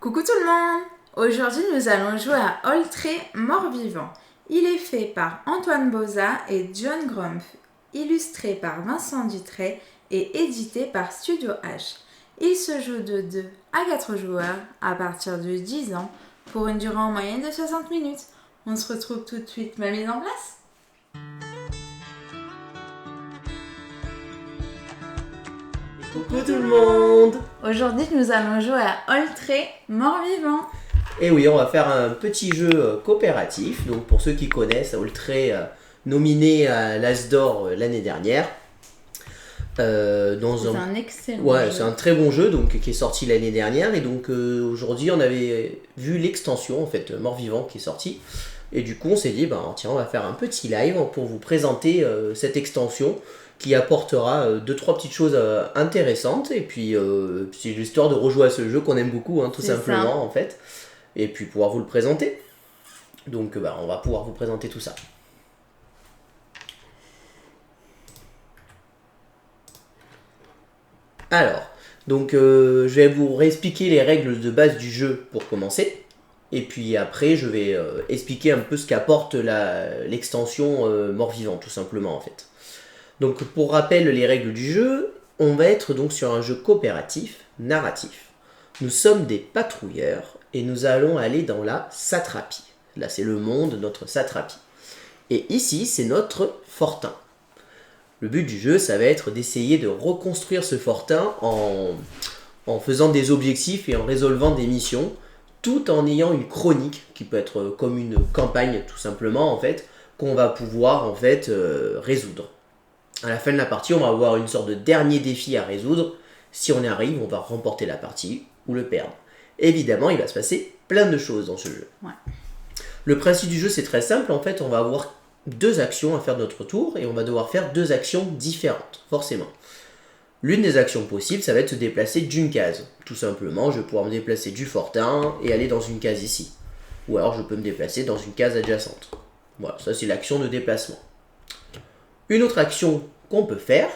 Coucou tout le monde! Aujourd'hui, nous allons jouer à Oltré Mort-Vivant. Il est fait par Antoine Boza et John Grumpf, illustré par Vincent Dutray et édité par Studio H. Il se joue de 2 à 4 joueurs à partir de 10 ans pour une durée en moyenne de 60 minutes. On se retrouve tout de suite. Ma mise en place? Coucou tout le monde! Aujourd'hui, nous allons jouer à Oltré Mort-Vivant. Et oui, on va faire un petit jeu coopératif. Donc pour ceux qui connaissent, Oltré nominé à l'As d'Or l'année dernière. C'est un excellent jeu. C'est un très bon jeu donc, qui est sorti l'année dernière. Et donc aujourd'hui, on avait vu l'extension, en fait, Mort-Vivant qui est sorti. Et du coup, on s'est dit, tiens, on va faire un petit live pour vous présenter cette extension qui apportera 2-3 petites choses intéressantes. Et puis, c'est l'histoire de rejouer à ce jeu qu'on aime beaucoup, tout simplement, ça. en fait. Et puis, pouvoir vous le présenter. Donc, on va pouvoir vous présenter tout ça. Alors, donc, je vais vous réexpliquer les règles de base du jeu pour commencer. Et puis après, je vais expliquer un peu ce qu'apporte l'extension Mort-Vivant, tout simplement, en fait. Donc, pour rappel, les règles du jeu, on va être donc sur un jeu coopératif, narratif. Nous sommes des patrouilleurs et nous allons aller dans la satrapie. Là, c'est le monde, notre satrapie. Et ici, c'est notre fortin. Le but du jeu, ça va être d'essayer de reconstruire ce fortin en faisant des objectifs et en résolvant des missions, tout en ayant une chronique, qui peut être comme une campagne, tout simplement, en fait, qu'on va pouvoir, en fait, résoudre. À la fin de la partie, on va avoir une sorte de dernier défi à résoudre. Si on y arrive, on va remporter la partie ou le perdre. Évidemment, il va se passer plein de choses dans ce jeu. Ouais. Le principe du jeu, c'est très simple. En fait, on va avoir 2 actions à faire de notre tour et on va devoir faire 2 actions différentes, forcément. L'une des actions possibles, ça va être se déplacer d'une case. Tout simplement, je vais pouvoir me déplacer du fortin et aller dans une case ici. Ou alors, je peux me déplacer dans une case adjacente. Voilà, ça c'est l'action de déplacement. Une autre action qu'on peut faire,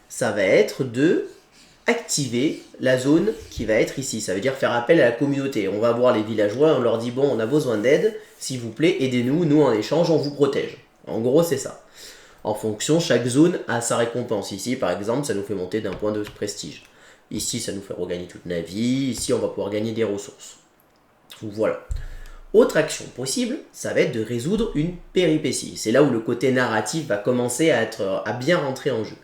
ça va être de activer la zone qui va être ici. Ça veut dire faire appel à la communauté. On va voir les villageois, on leur dit bon, on a besoin d'aide, s'il vous plaît, aidez-nous, nous en échange, on vous protège. En gros, c'est ça. En fonction, chaque zone a sa récompense. Ici, par exemple, ça nous fait monter d'un point de prestige. Ici, ça nous fait regagner toute la vie. Ici, on va pouvoir gagner des ressources. Voilà. Autre action possible, ça va être de résoudre une péripétie. C'est là où le côté narratif va commencer à bien rentrer en jeu.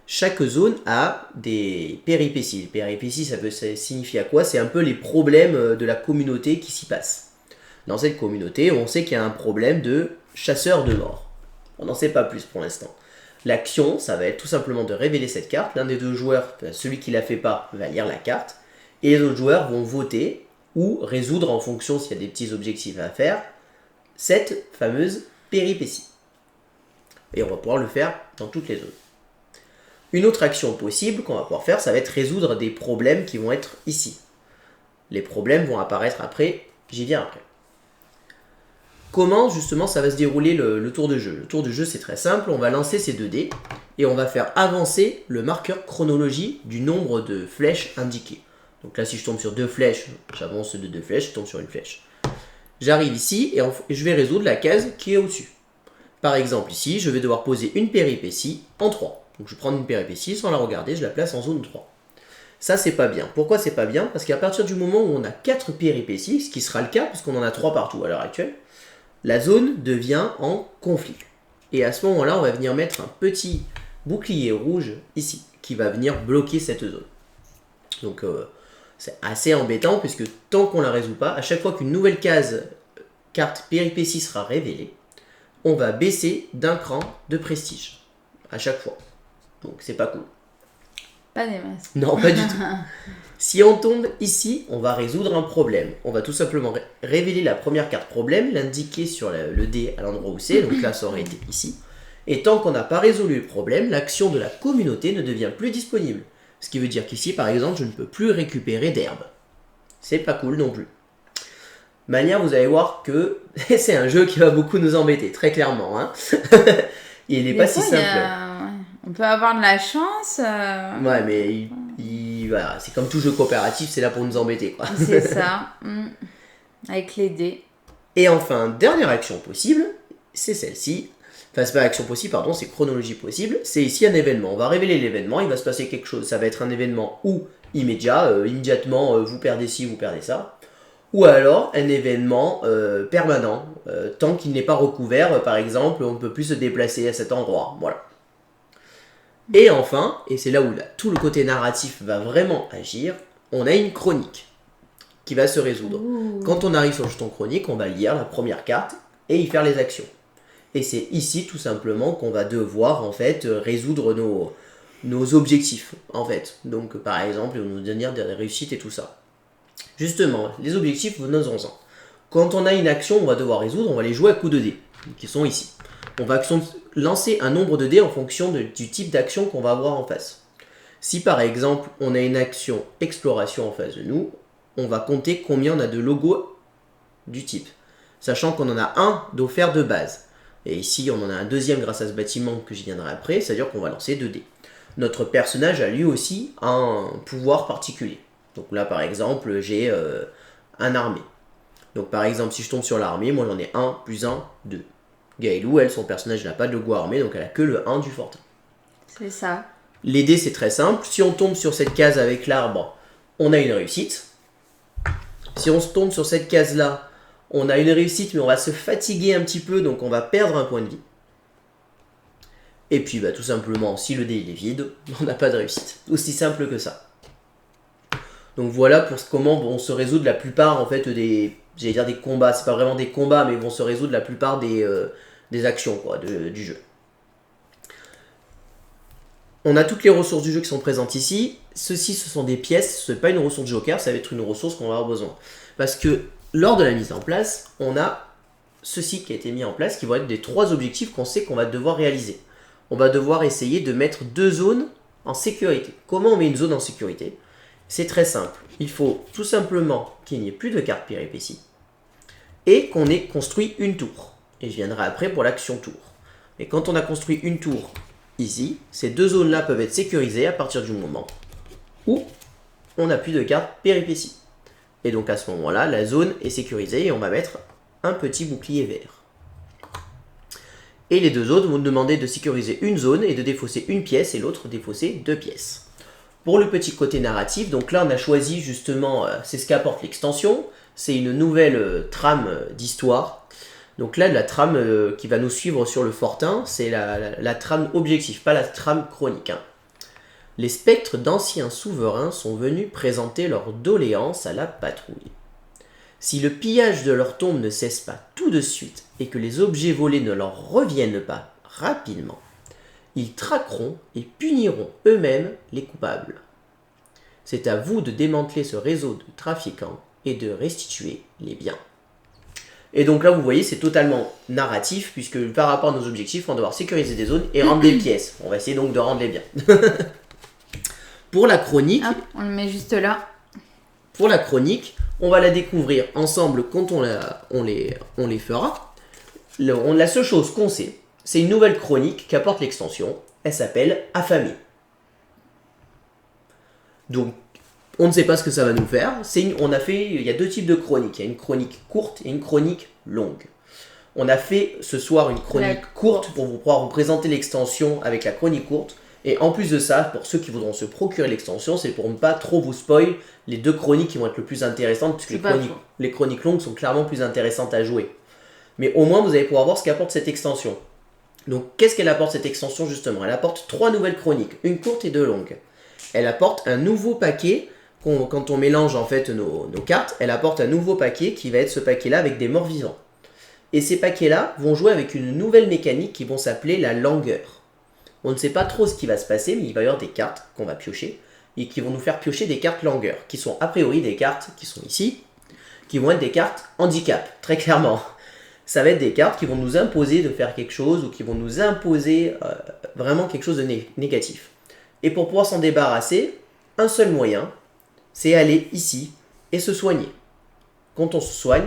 Chaque zone a des péripéties. Les péripéties, ça signifie à quoi? C'est un peu les problèmes de la communauté qui s'y passent. Dans cette communauté, on sait qu'il y a un problème de chasseurs de morts. On n'en sait pas plus pour l'instant. L'action, ça va être tout simplement de révéler cette carte. L'un des 2 joueurs, celui qui ne la fait pas, va lire la carte. Et les autres joueurs vont voter ou résoudre en fonction s'il y a des petits objectifs à faire, cette fameuse péripétie. Et on va pouvoir le faire dans toutes les zones. Une autre action possible qu'on va pouvoir faire, ça va être résoudre des problèmes qui vont être ici. Les problèmes vont apparaître après, j'y viens après. Comment justement ça va se dérouler le tour de jeu? Le tour de jeu c'est très simple, on va lancer ces 2 dés et on va faire avancer le marqueur chronologie du nombre de flèches indiquées. Donc là, si je tombe sur 2 flèches, j'avance de 2 flèches, je tombe sur une flèche. J'arrive ici et je vais résoudre la case qui est au-dessus. Par exemple, ici, je vais devoir poser une péripétie en 3. Donc je prends une péripétie, sans la regarder, je la place en zone 3. Ça, c'est pas bien. Pourquoi c'est pas bien? Parce qu'à partir du moment où on a 4 péripéties, ce qui sera le cas, parce qu'on en a 3 partout à l'heure actuelle, la zone devient en conflit. Et à ce moment-là, on va venir mettre un petit bouclier rouge ici, qui va venir bloquer cette zone. Donc, c'est assez embêtant puisque tant qu'on ne la résout pas, à chaque fois qu'une nouvelle carte péripétie sera révélée, on va baisser d'un cran de prestige. À chaque fois. Donc c'est pas cool. Pas des masses. Non, pas du tout. Si on tombe ici, on va résoudre un problème. On va tout simplement révéler la première carte problème, l'indiquer sur le dé à l'endroit où c'est, donc là ça aurait été ici. Et tant qu'on n'a pas résolu le problème, l'action de la communauté ne devient plus disponible. Ce qui veut dire qu'ici, par exemple, je ne peux plus récupérer d'herbe. C'est pas cool non plus. De manière, vous allez voir que c'est un jeu qui va beaucoup nous embêter, très clairement. Il n'est pas si simple. On peut avoir de la chance. Ouais, mais il va... C'est comme tout jeu coopératif, c'est là pour nous embêter, quoi. C'est ça. Avec les dés. Et enfin, dernière action possible, c'est celle-ci. Enfin, c'est pas action possible, pardon, c'est chronologie possible. C'est ici un événement. On va révéler l'événement, il va se passer quelque chose. Ça va être un événement ou immédiat, immédiatement vous perdez ci, vous perdez ça. Ou alors un événement permanent, tant qu'il n'est pas recouvert, par exemple, on ne peut plus se déplacer à cet endroit. Voilà. Et enfin, et c'est là où tout le côté narratif va vraiment agir, on a une chronique qui va se résoudre. Quand on arrive sur le jeton chronique, on va lire la première carte et y faire les actions. Et c'est ici tout simplement qu'on va devoir en fait résoudre nos objectifs en fait. Donc par exemple, on va nous donner des réussites et tout ça. Justement, les objectifs, venons-en. Quand on a une action, on va devoir résoudre, on va les jouer à coups de dés, qui sont ici. On va lancer un nombre de dés en fonction du type d'action qu'on va avoir en face. Si par exemple, on a une action exploration en face de nous, on va compter combien on a de logos du type. Sachant qu'on en a un d'offert de base. Et ici, on en a un deuxième grâce à ce bâtiment que j'y viendrai après, c'est-à-dire qu'on va lancer 2 dés. Notre personnage a lui aussi un pouvoir particulier. Donc là, par exemple, j'ai un armée. Donc par exemple, si je tombe sur l'armée, moi j'en ai 1 plus 1, 2. Gaëlou, elle, son personnage n'a pas de logo armé, donc elle a que le 1 du fortin. C'est ça. Les dés, c'est très simple. Si on tombe sur cette case avec l'arbre, on a une réussite. Si on se tombe sur cette case-là, on a une réussite, mais on va se fatiguer un petit peu, donc on va perdre un point de vie. Et puis, bah, tout simplement, si le dé il est vide, on n'a pas de réussite. Aussi simple que ça. Donc voilà pour comment vont se résoudre la plupart en fait des combats. C'est pas vraiment des combats, mais vont se résoudre la plupart des actions quoi, du jeu. On a toutes les ressources du jeu qui sont présentes ici. Ceci, ce sont des pièces, ce n'est pas une ressource joker, ça va être une ressource qu'on va avoir besoin. Parce que lors de la mise en place, on a ceci qui a été mis en place, qui vont être des 3 objectifs qu'on sait qu'on va devoir réaliser. On va devoir essayer de mettre 2 zones en sécurité. Comment on met une zone en sécurité ? C'est très simple. Il faut tout simplement qu'il n'y ait plus de cartes péripéties et qu'on ait construit une tour. Et je viendrai après pour l'action tour. Et quand on a construit une tour ici, ces 2 zones-là peuvent être sécurisées à partir du moment où on n'a plus de cartes péripéties. Et donc à ce moment-là, la zone est sécurisée et on va mettre un petit bouclier vert. Et les 2 autres vont nous demander de sécuriser une zone et de défausser une pièce et l'autre défausser 2 pièces. Pour le petit côté narratif, donc là on a choisi justement, c'est ce qu'apporte l'extension, c'est une nouvelle trame d'histoire. Donc là la trame qui va nous suivre sur le fortin, c'est la trame objectif, pas la trame chronique. Hein. Les spectres d'anciens souverains sont venus présenter leurs doléances à la patrouille. Si le pillage de leur tombe ne cesse pas tout de suite et que les objets volés ne leur reviennent pas rapidement, ils traqueront et puniront eux-mêmes les coupables. C'est à vous de démanteler ce réseau de trafiquants et de restituer les biens. Et donc là, vous voyez, c'est totalement narratif, puisque par rapport à nos objectifs, on va devoir sécuriser des zones et rendre des pièces. On va essayer donc de rendre les biens. Pour la chronique... Hop, on le met juste là. Pour la chronique, on va la découvrir ensemble quand on les fera. La seule chose qu'on sait, c'est une nouvelle chronique qu'apporte l'extension. Elle s'appelle Affamé. Donc, on ne sait pas ce que ça va nous faire. Il y a 2 types de chroniques. Il y a une chronique courte et une chronique longue. On a fait ce soir une chronique courte pour pouvoir vous présenter l'extension avec la chronique courte. Et en plus de ça, pour ceux qui voudront se procurer l'extension, c'est pour ne pas trop vous spoil les 2 chroniques qui vont être le plus intéressantes, puisque les chroniques longues sont clairement plus intéressantes à jouer. Mais au moins, vous allez pouvoir voir ce qu'apporte cette extension. Donc, qu'est-ce qu'elle apporte cette extension justement ? Elle apporte 3 nouvelles chroniques, une courte et 2 longues. Elle apporte un nouveau paquet, quand on mélange en fait nos cartes, elle apporte un nouveau paquet qui va être ce paquet-là avec des morts vivants. Et ces paquets-là vont jouer avec une nouvelle mécanique qui vont s'appeler la langueur. On ne sait pas trop ce qui va se passer, mais il va y avoir des cartes qu'on va piocher et qui vont nous faire piocher des cartes langueur, qui sont a priori des cartes qui sont ici, qui vont être des cartes handicap, très clairement. Ça va être des cartes qui vont nous imposer de faire quelque chose ou qui vont nous imposer vraiment quelque chose de négatif. Et pour pouvoir s'en débarrasser, un seul moyen, c'est aller ici et se soigner. Quand on se soigne,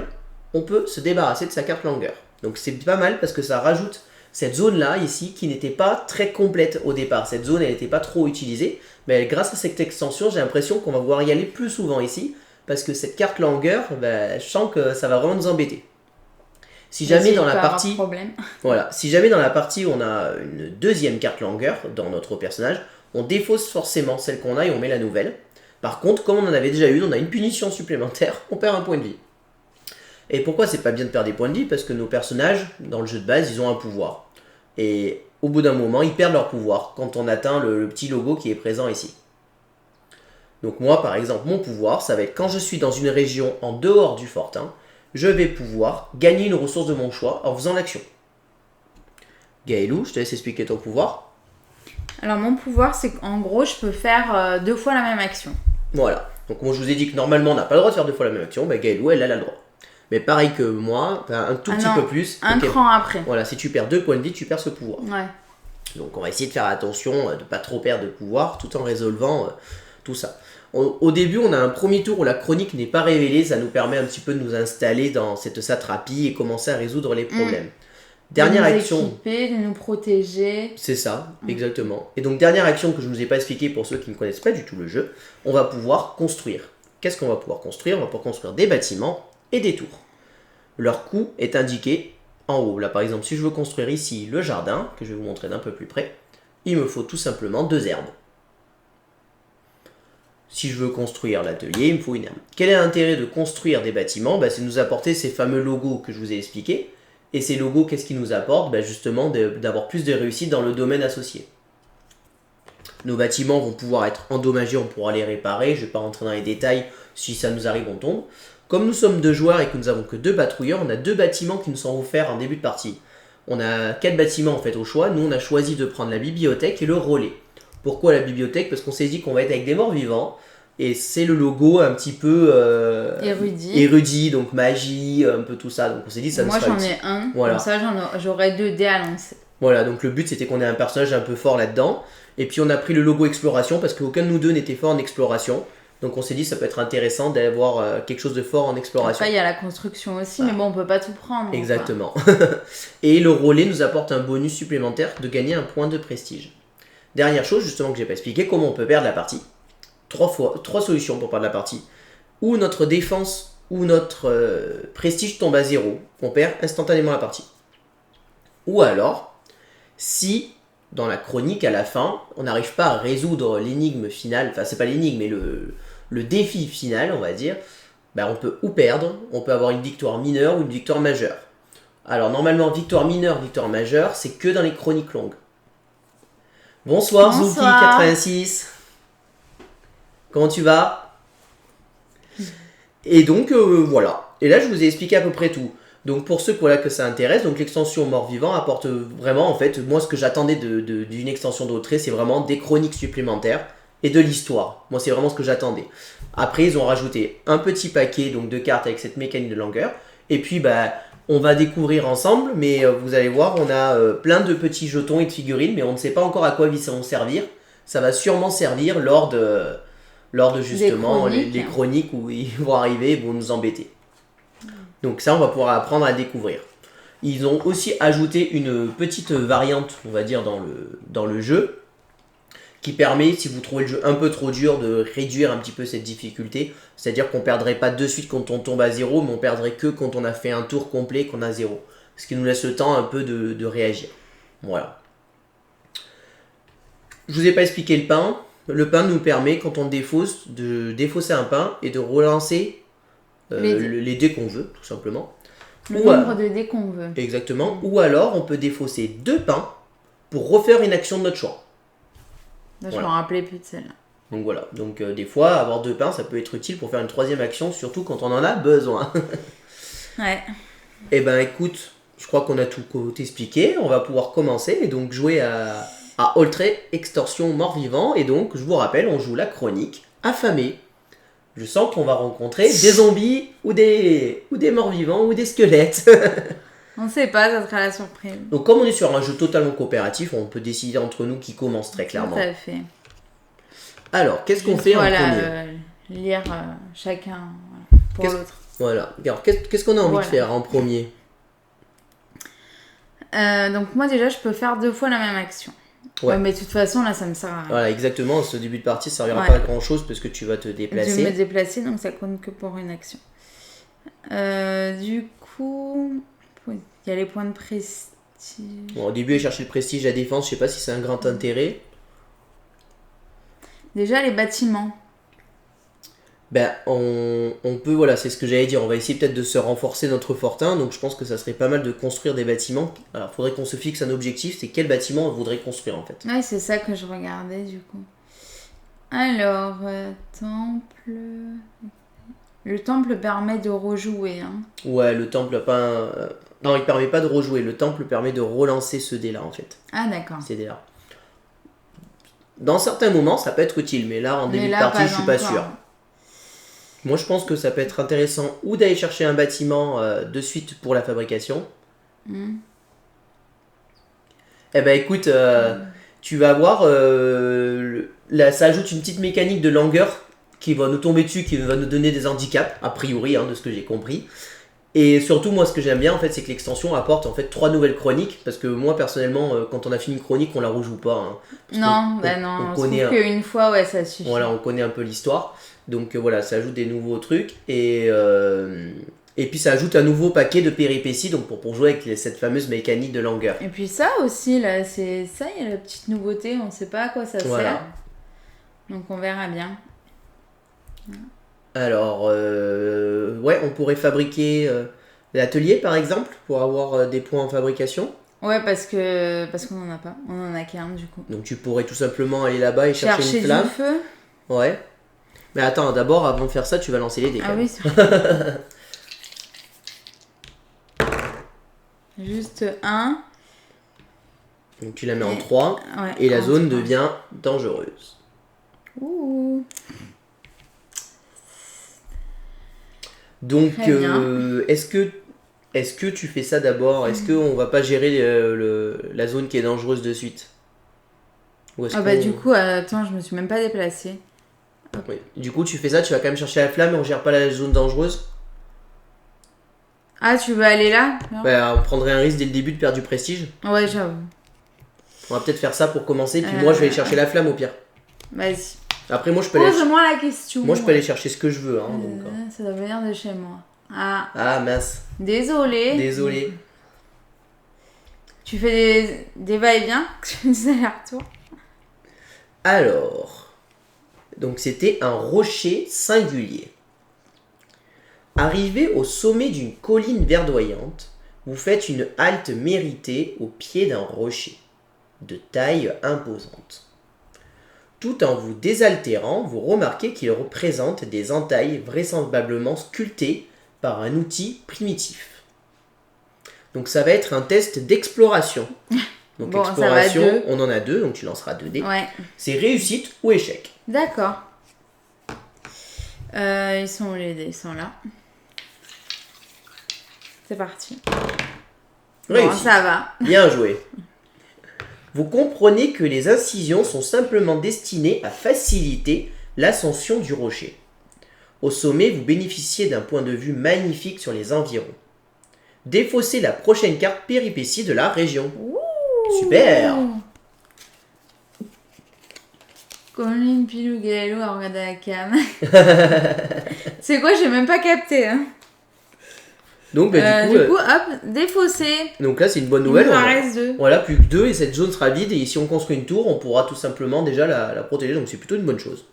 on peut se débarrasser de sa carte langueur. Donc c'est pas mal parce que ça rajoute cette zone-là, ici, qui n'était pas très complète au départ. Cette zone, elle n'était pas trop utilisée. Mais grâce à cette extension, j'ai l'impression qu'on va pouvoir y aller plus souvent ici. Parce que cette carte longueur, je sens que ça va vraiment nous embêter. Si jamais dans la partie, voilà, si jamais dans la partie on a une deuxième carte longueur dans notre personnage, on défausse forcément celle qu'on a et on met la nouvelle. Par contre, comme on en avait déjà une, on a une punition supplémentaire, on perd un point de vie. Et pourquoi c'est pas bien de perdre des points de vie? Parce que nos personnages, dans le jeu de base, ils ont un pouvoir. Et au bout d'un moment, ils perdent leur pouvoir quand on atteint le petit logo qui est présent ici. Donc moi, par exemple, mon pouvoir, ça va être quand je suis dans une région en dehors du fortin, je vais pouvoir gagner une ressource de mon choix en faisant l'action. Gaëlou, je te laisse expliquer ton pouvoir. Alors mon pouvoir, c'est qu'en gros, je peux faire 2 fois la même action. Voilà. Donc moi, je vous ai dit que normalement, on n'a pas le droit de faire 2 fois la même action. Gaëlou, elle a le droit. Mais pareil que moi, un tout petit peu plus. Un cran après. Voilà, si tu perds 2 points de vie, tu perds ce pouvoir. Ouais. Donc on va essayer de faire attention de ne pas trop perdre de pouvoir tout en résolvant tout ça. Au début, on a un premier tour où la chronique n'est pas révélée. Ça nous permet un petit peu de nous installer dans cette satrapie et commencer à résoudre les problèmes. Dernière action. De nous équiper, de nous protéger. C'est ça, exactement. Et donc, dernière action que je ne vous ai pas expliquée pour ceux qui ne connaissent pas du tout le jeu, on va pouvoir construire. Qu'est-ce qu'on va pouvoir construire? On va pouvoir construire des bâtiments et des tours. Leur coût est indiqué en haut. Là, par exemple, si je veux construire ici le jardin, que je vais vous montrer d'un peu plus près, il me faut tout simplement 2 herbes. Si je veux construire l'atelier, il me faut une herbe. Quel est l'intérêt de construire des bâtiments? C'est de nous apporter ces fameux logos que je vous ai expliqués. Et ces logos, qu'est-ce qu'ils nous apportent? Justement, d'avoir plus de réussite dans le domaine associé. Nos bâtiments vont pouvoir être endommagés, on pourra les réparer. Je ne vais pas rentrer dans les détails, si ça nous arrive, on tombe. Comme nous sommes 2 joueurs et que nous avons que 2 patrouilleurs, on a 2 bâtiments qui nous sont offerts en début de partie. On a 4 bâtiments en fait au choix. Nous, on a choisi de prendre la bibliothèque et le relais. Pourquoi la bibliothèque? Parce qu'on s'est dit qu'on va être avec des morts vivants. Et c'est le logo un petit peu érudit, donc magie, un peu tout ça. Donc on s'est dit ça nous sera utile. Moi j'en ai un, voilà. Comme ça j'aurai 2 dés à lancer. Voilà, donc le but c'était qu'on ait un personnage un peu fort là-dedans. Et puis on a pris le logo exploration parce qu'aucun de nous deux n'était fort en exploration. Donc on s'est dit ça peut être intéressant d'avoir quelque chose de fort en exploration. Après il y a la construction aussi, mais bon on peut pas tout prendre. Exactement. Et le relais nous apporte un bonus supplémentaire de gagner un point de prestige. Dernière chose justement que j'ai pas expliqué, comment on peut perdre la partie. 3 solutions pour perdre la partie. Ou notre défense ou notre prestige tombe à 0. On perd instantanément la partie. Ou alors, si dans la chronique à la fin, on n'arrive pas à résoudre l'énigme finale, enfin c'est pas l'énigme mais le défi final on va dire, on peut ou perdre, on peut avoir une victoire mineure ou une victoire majeure. Alors normalement victoire mineure, victoire majeure, c'est que dans les chroniques longues. Bonsoir. Zouki86. Comment tu vas? Et donc voilà. Et là je vous ai expliqué à peu près tout. Donc pour ceux que ça intéresse, donc l'extension mort-vivant apporte vraiment en fait, moi ce que j'attendais d'une extension d'Autré, c'est vraiment des chroniques supplémentaires et de l'histoire. Moi c'est vraiment ce que j'attendais. Après ils ont rajouté un petit paquet donc de cartes avec cette mécanique de longueur. Et puis on va découvrir ensemble, mais vous allez voir, on a plein de petits jetons et de figurines, mais on ne sait pas encore à quoi ils vont servir. Ça va sûrement servir lors de justement les chroniques où ils vont arriver et vont nous embêter. Donc ça, on va pouvoir apprendre à découvrir. Ils ont aussi ajouté une petite variante, on va dire, dans le jeu, qui permet, si vous trouvez le jeu un peu trop dur, de réduire un petit peu cette difficulté. C'est-à-dire qu'on ne perdrait pas de suite quand on tombe à 0, mais on perdrait que quand on a fait un tour complet qu'on a 0. Ce qui nous laisse le temps un peu de réagir. Voilà. Je vous ai pas expliqué le pain. Le pain nous permet, quand on défausse, de défausser un pain et de relancer les dés qu'on veut, tout simplement. Le nombre de dés qu'on veut. Exactement. Ou alors, on peut défausser 2 pains pour refaire une action de notre choix. Là, je me rappelais plus de celle-là. Donc voilà. Donc des fois, avoir 2 pains, ça peut être utile pour faire une 3e action, surtout quand on en a besoin. Ouais. Eh ben écoute, je crois qu'on a tout expliqué. On va pouvoir commencer et donc jouer à Oltré Extorsion Mort-Vivant. Et donc, je vous rappelle, on joue la chronique affamée. Je sens qu'on va rencontrer des zombies ou des morts-vivants ou des squelettes. On sait pas, ça sera la surprise. Donc comme on est sur un jeu totalement coopératif, on peut décider entre nous qui commence très clairement. Tout à fait. Alors, qu'est-ce qu'on fait en premier? Lire chacun pour l'autre. Voilà. Alors, qu'est-ce qu'on a envie de faire en premier? Donc moi déjà, je peux faire 2 fois la même action. Ouais. Mais de toute façon, là, ça me sert à rien. Voilà, exactement. Ce début de partie, ça servira Ouais. pas à grand chose parce que tu vas te Je vais déplacer. me déplacer, donc ça compte que pour une action. Du coup, il y a les points de prestige. Bon, au début, aller chercher le prestige, la défense, je sais pas si c'est un grand intérêt. Déjà, les bâtiments. Ben, on peut, voilà, c'est ce que j'allais dire. On va essayer peut-être de se renforcer notre fortin. Donc, je pense que ça serait pas mal de construire des bâtiments. Alors, il faudrait qu'on se fixe un objectif. C'est quel bâtiment on voudrait construire en fait. Ouais, c'est ça que je regardais du coup. Alors, temple. Le temple permet de rejouer. Hein. Ouais, le temple a pas non, il permet pas de rejouer. Le temple permet de relancer ce dé-là en fait. Ah, d'accord. Ces dés-là. Dans certains moments, ça peut être utile. Mais là, en début de partie, je suis pas sûr. Moi, je pense que ça peut être intéressant ou d'aller chercher un bâtiment de suite pour la fabrication. Eh ben, écoute, tu vas voir, là, ça ajoute une petite mécanique de langueur qui va nous tomber dessus, qui va nous donner des handicaps, a priori, hein, de ce que j'ai compris. Et surtout, moi, ce que j'aime bien, en fait, c'est que l'extension apporte en fait 3 nouvelles chroniques. Parce que moi, personnellement, quand on a fini une chronique, on la rejoue pas. Hein, non, on je connaît trouve qu'une fois, ouais, ça suffit. Voilà, on connaît un peu l'histoire. Donc voilà, ça ajoute des nouveaux trucs. Et puis ça ajoute un nouveau paquet de péripéties donc pour jouer avec cette fameuse mécanique de langueur. Et puis ça aussi, là, c'est ça, il y a la petite nouveauté, on sait pas à quoi ça sert. Donc on verra bien. Alors, ouais, on pourrait fabriquer l'atelier par exemple pour avoir des points en fabrication. Ouais, parce qu'on en a pas, on en a qu'un du coup. Donc tu pourrais tout simplement aller là-bas et chercher une flamme. Du feu. Ouais. Mais attends, d'abord, avant de faire ça, tu vas lancer les dés. Ah oui, c'est Juste un. Donc tu la mets en 3 ouais, et la zone 3. devient dangereuse. Ouh. Donc, est-ce que tu fais ça d'abord? Est-ce qu'on va pas gérer la zone qui est dangereuse de suite? Ou est-ce du coup, attends, je me suis même pas déplacée. Oui. Du coup, tu fais ça, tu vas quand même chercher la flamme et on gère pas la zone dangereuse? Ah, tu veux aller là? Bah, on prendrait un risque dès le début de perdre du prestige. Ouais, j'avoue. On va peut-être faire ça pour commencer, puis moi je vais aller chercher la flamme au pire. Vas-y. Après, moi je peux Pose-moi la question. Moi je peux aller chercher ce que je veux. Hein, donc, ça doit venir de chez moi. Ah mince. Désolé. Tu fais des va-et-vient? Tu fais des allers-retours? Alors, donc c'était un rocher singulier. Arrivé au sommet d'une colline verdoyante, vous faites une halte méritée au pied d'un rocher, de taille imposante. Tout en vous désaltérant, vous remarquez qu'il représente des entailles vraisemblablement sculptées par un outil primitif. Donc ça va être un test d'exploration. Donc bon, exploration, on en a 2, donc tu lanceras 2 dés. Ouais. C'est réussite ou échec. D'accord. Ils sont où les dés? Ils sont là. C'est parti. Réussite. Bon, ça va. Bien joué. Vous comprenez que les incisions sont simplement destinées à faciliter l'ascension du rocher. Au sommet, vous bénéficiez d'un point de vue magnifique sur les environs. Défaussez la prochaine carte péripétie de la région. Ouh. Super. Colline, Pilou, Galilou a regardé la cam. C'est quoi? J'ai même pas capté. Hein. Donc, du coup, hop, défaussé. Donc là, c'est une bonne nouvelle. Il en reste 2. Voilà, plus que 2 et cette zone sera vide. Et si on construit une tour, on pourra tout simplement déjà la protéger. Donc c'est plutôt une bonne chose.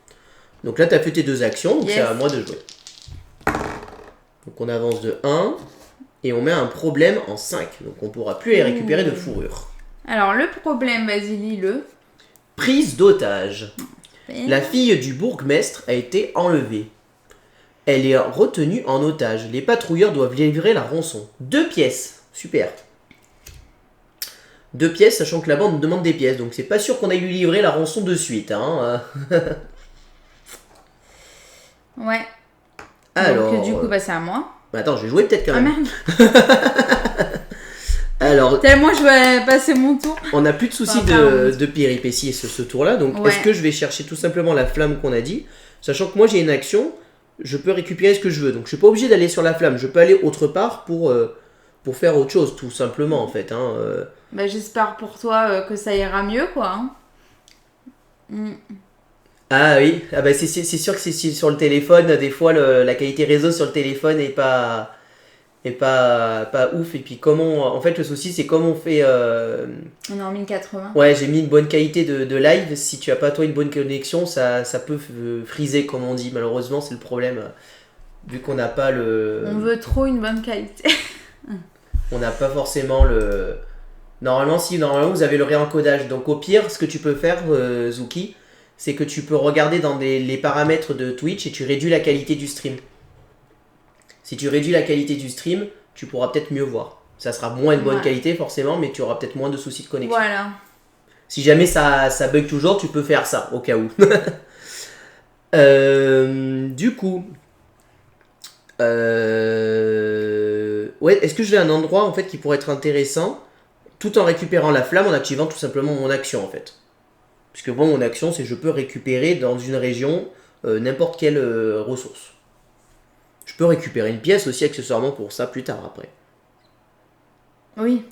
Donc là, tu as fait tes 2 actions. Donc c'est à moi de jouer. Donc on avance de 1. Et on met un problème en 5. Donc on pourra plus les récupérer de fourrure. Alors le problème, vas-y, lis-le. Prise d'otage. La fille du bourgmestre a été enlevée. Elle est retenue en otage. Les patrouilleurs doivent livrer la rançon. 2 pièces. Super. 2 pièces, sachant que la bande nous demande des pièces. Donc c'est pas sûr qu'on aille lui livrer la rançon de suite. Hein. Ouais. Alors. Donc du coup, c'est à moi. Attends, je vais jouer peut-être quand même. Ah merde. Alors. Tellement je vais passer mon tour. On n'a plus de soucis de péripéties ce tour-là. Donc ouais. Est-ce que je vais chercher tout simplement la flamme qu'on a dit, sachant que moi j'ai une action. Je peux récupérer ce que je veux. Donc je suis pas obligé d'aller sur la flamme. Je peux aller autre part pour faire autre chose, tout simplement en fait. Hein. Bah, j'espère pour toi que ça ira mieux, quoi. Hein. Ah oui, ah bah c'est sûr que c'est sur le téléphone, des fois la qualité réseau sur le téléphone est pas ouf. Et puis comment, en fait le souci c'est comment on fait... On est en 1080. Ouais, j'ai mis une bonne qualité de live, si tu as pas toi une bonne connexion, ça peut friser comme on dit, malheureusement c'est le problème, vu qu'on n'a pas le... On veut trop une bonne qualité. On n'a pas forcément le... Normalement vous avez le réencodage, donc au pire ce que tu peux faire Zuki, c'est que tu peux regarder dans les paramètres de Twitch et tu réduis la qualité du stream. Si tu réduis la qualité du stream, tu pourras peut-être mieux voir. Ça sera moins de bonne qualité forcément, mais tu auras peut-être moins de soucis de connexion. Voilà. Si jamais ça bug toujours, tu peux faire ça, au cas où. Du coup... Ouais, est-ce que je vais à un endroit en fait qui pourrait être intéressant, tout en récupérant la flamme, en activant tout simplement mon action en fait. Puisque bon, mon action, c'est je peux récupérer dans une région n'importe quelle ressource. Je peux récupérer une pièce aussi accessoirement pour ça plus tard après. Oui.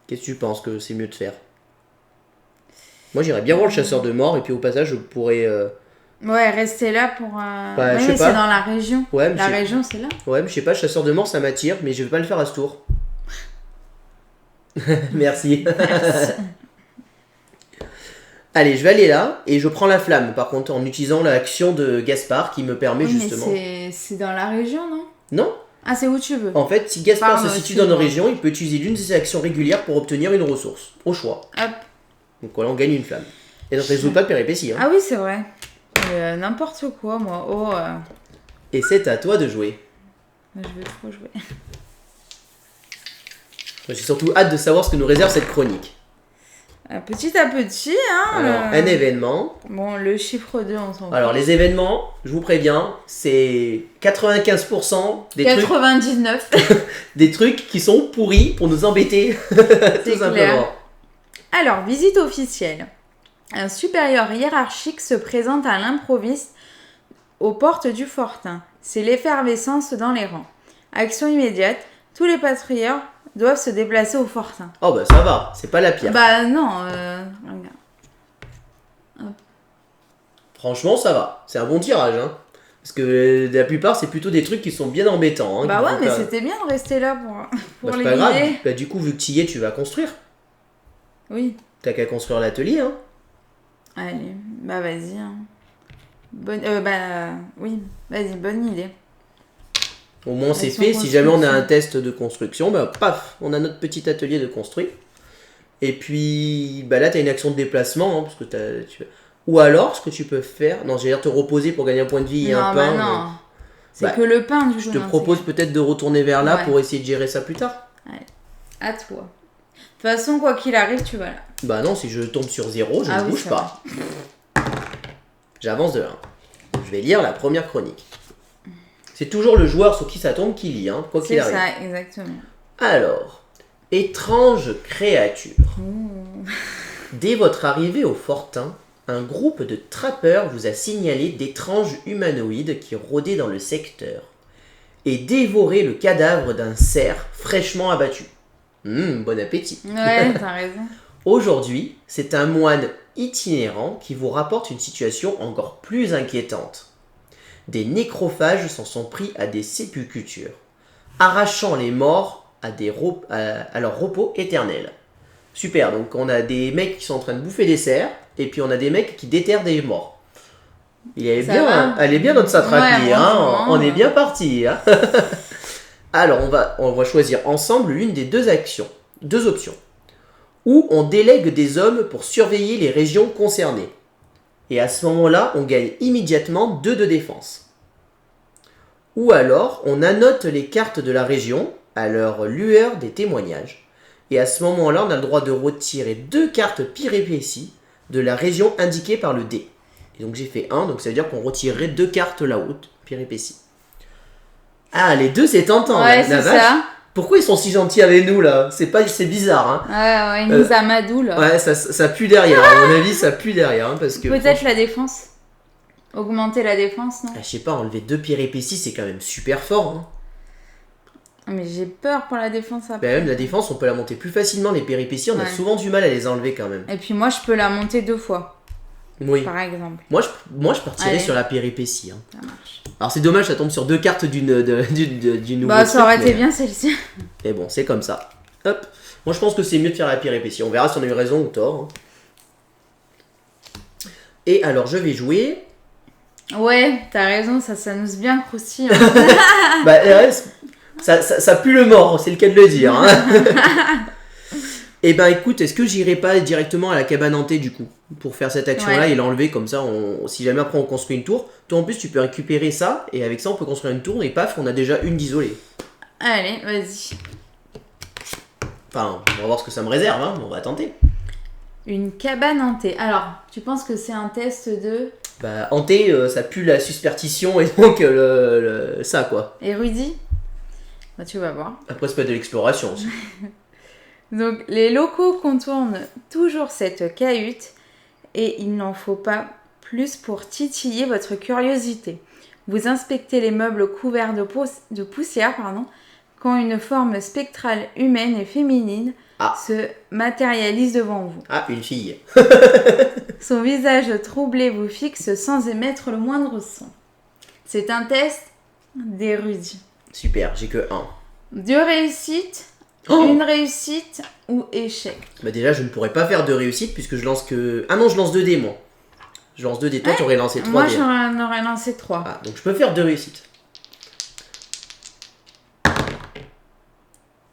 Qu'est-ce que tu penses que c'est mieux de faire? Moi j'irais bien voir le chasseur de mort et puis au passage je pourrais... Ouais, rester là pour... Bah, oui, je sais mais pas. c'est dans la région. Ouais, mais la région, c'est là. Ouais, mais je sais pas, chasseur de mort ça m'attire, mais je vais pas le faire à ce tour. Merci. Merci. Allez, je vais aller là et je prends la flamme par contre en utilisant l'action de Gaspard qui me permet justement... Mais c'est dans la région, non? Non. Ah, c'est où tu veux. En fait, si Gaspard se situe dans une région, il peut utiliser l'une de ses actions régulières pour obtenir une ressource, au choix. Hop. Donc voilà, on gagne une flamme. Et ça ne résout pas de péripéties. Hein. Ah oui, c'est vrai. N'importe quoi, moi. Oh. Et c'est à toi de jouer. Je vais trop jouer. J'ai surtout hâte de savoir ce que nous réserve cette chronique. Petit à petit, hein. Alors, un événement. Bon, le chiffre 2, on s'en fout. Alors, les événements, je vous préviens, c'est 95% des 99. des trucs qui sont pourris pour nous embêter. C'est clair. Alors, visite officielle. Un supérieur hiérarchique se présente à l'improviste aux portes du fortin. C'est l'effervescence dans les rangs. Action immédiate. Tous les patrouilleurs doivent se déplacer au fortin. Oh bah ça va, c'est pas la pire. Bah non, regarde. Hop. Franchement ça va, c'est un bon tirage hein. Parce que la plupart c'est plutôt des trucs qui sont bien embêtants. Hein, bah ouais mais c'était bien de rester là pour les c'est pas grave, guider. du coup vu que tu y es tu vas construire. Oui. T'as qu'à construire l'atelier hein. Allez, bah vas-y hein. Oui, vas-y, bonne idée. Au moins c'est fait, si jamais on a un test de construction, bah paf, on a notre petit atelier de construit. Et puis bah là t'as une action de déplacement, hein, parce que ou alors ce que tu peux faire, non j'allais dire te reposer pour gagner un point de vie et un pain. Non, c'est que le pain du coup. Je te propose peut-être de retourner vers là pour essayer de gérer ça plus tard. Allez, à toi. De toute façon quoi qu'il arrive tu vas là. Bah non, si je tombe sur 0, je ne bouge pas. J'avance de 1. Je vais lire la première chronique. C'est toujours le joueur sur qui ça tombe qui lit, hein, quoi qu'il arrive. C'est ça, exactement. Alors, étrange créature. Dès votre arrivée au fortin, un groupe de trappeurs vous a signalé d'étranges humanoïdes qui rôdaient dans le secteur et dévoraient le cadavre d'un cerf fraîchement abattu. Bon appétit. Ouais, t'as raison. Aujourd'hui, c'est un moine itinérant qui vous rapporte une situation encore plus inquiétante. Des nécrophages s'en sont pris à des sépultures, arrachant les morts à leur repos éternel. Super, donc on a des mecs qui sont en train de bouffer des cerfs, et puis on a des mecs qui déterrent des morts. Elle est bien notre satrapie, hein, on est bien parti. Hein. Alors on va choisir ensemble l'une des deux options. Où on délègue des hommes pour surveiller les régions concernées. Et à ce moment-là, on gagne immédiatement 2 de défense. Ou alors, on annote les cartes de la région à leur lueur des témoignages. Et à ce moment-là, on a le droit de retirer 2 cartes péripéties de la région indiquée par le dé. Et donc j'ai fait 1, donc ça veut dire qu'on retirerait 2 cartes là-haut, péripéties. Ah, les deux c'est tentant. Ouais, c'est ça. Pourquoi ils sont si gentils avec nous là? C'est bizarre hein. Ouais, ils nous amadouent là. Ouais, ça pue derrière. À mon avis, ça pue derrière hein, parce que. Peut-être la défense. Augmenter la défense, non? Je sais pas, enlever 2 péripéties, c'est quand même super fort. Hein. Mais j'ai peur pour la défense Bah, après. même la défense, on peut la monter plus facilement. Les péripéties, on a Ouais. souvent du mal à les enlever quand même. Et puis moi, je peux la monter 2 fois, Oui. par exemple. Moi, je partirais Allez. sur la péripétie. Hein. Ça marche. Alors, c'est dommage, ça tombe sur 2 cartes d'une nouveau Bah, ça truc, aurait été mais- bien celle-ci. Mais bon, c'est comme ça. Hop. Moi, je pense que c'est mieux de faire la péripétie. On verra si on a eu raison ou tort. hein. Et alors, je vais jouer. Ouais, t'as raison, ça s'annonce bien croustillant. Bah, RS, ça pue le mort, c'est le cas de le dire. Hein. Et ben écoute, est-ce que j'irai pas directement à la cabane hantée du coup pour faire cette action-là Ouais. et l'enlever comme ça, si jamais après on construit une tour. Toi en plus tu peux récupérer ça et avec ça on peut construire une tour et paf, on a déjà une d'isolée. Allez, vas-y. Enfin, on va voir ce que ça me réserve, hein, on va tenter. Une cabane hantée. Alors, tu penses que c'est un test de Bah hanté, ça pue la superstition et donc ça quoi. érudit? Bah, tu vas voir. Après c'est pas de l'exploration aussi. Donc, les locaux contournent toujours cette cahute et il n'en faut pas plus pour titiller votre curiosité. Vous inspectez les meubles couverts de poussière, quand une forme spectrale humaine et féminine se matérialise devant vous. Ah, une fille. Son visage troublé vous fixe sans émettre le moindre son. C'est un test d'érudit. Super, j'ai que 1. 2 réussites, Oh 1 réussite ou échec. Bah déjà je ne pourrais pas faire de réussite puisque je lance que... Ah non, je lance 2 dés moi. Je lance 2 dés, toi t'aurais lancé 3 Moi, dés. j'en aurais lancé 3. Ah, donc je peux faire 2 réussites.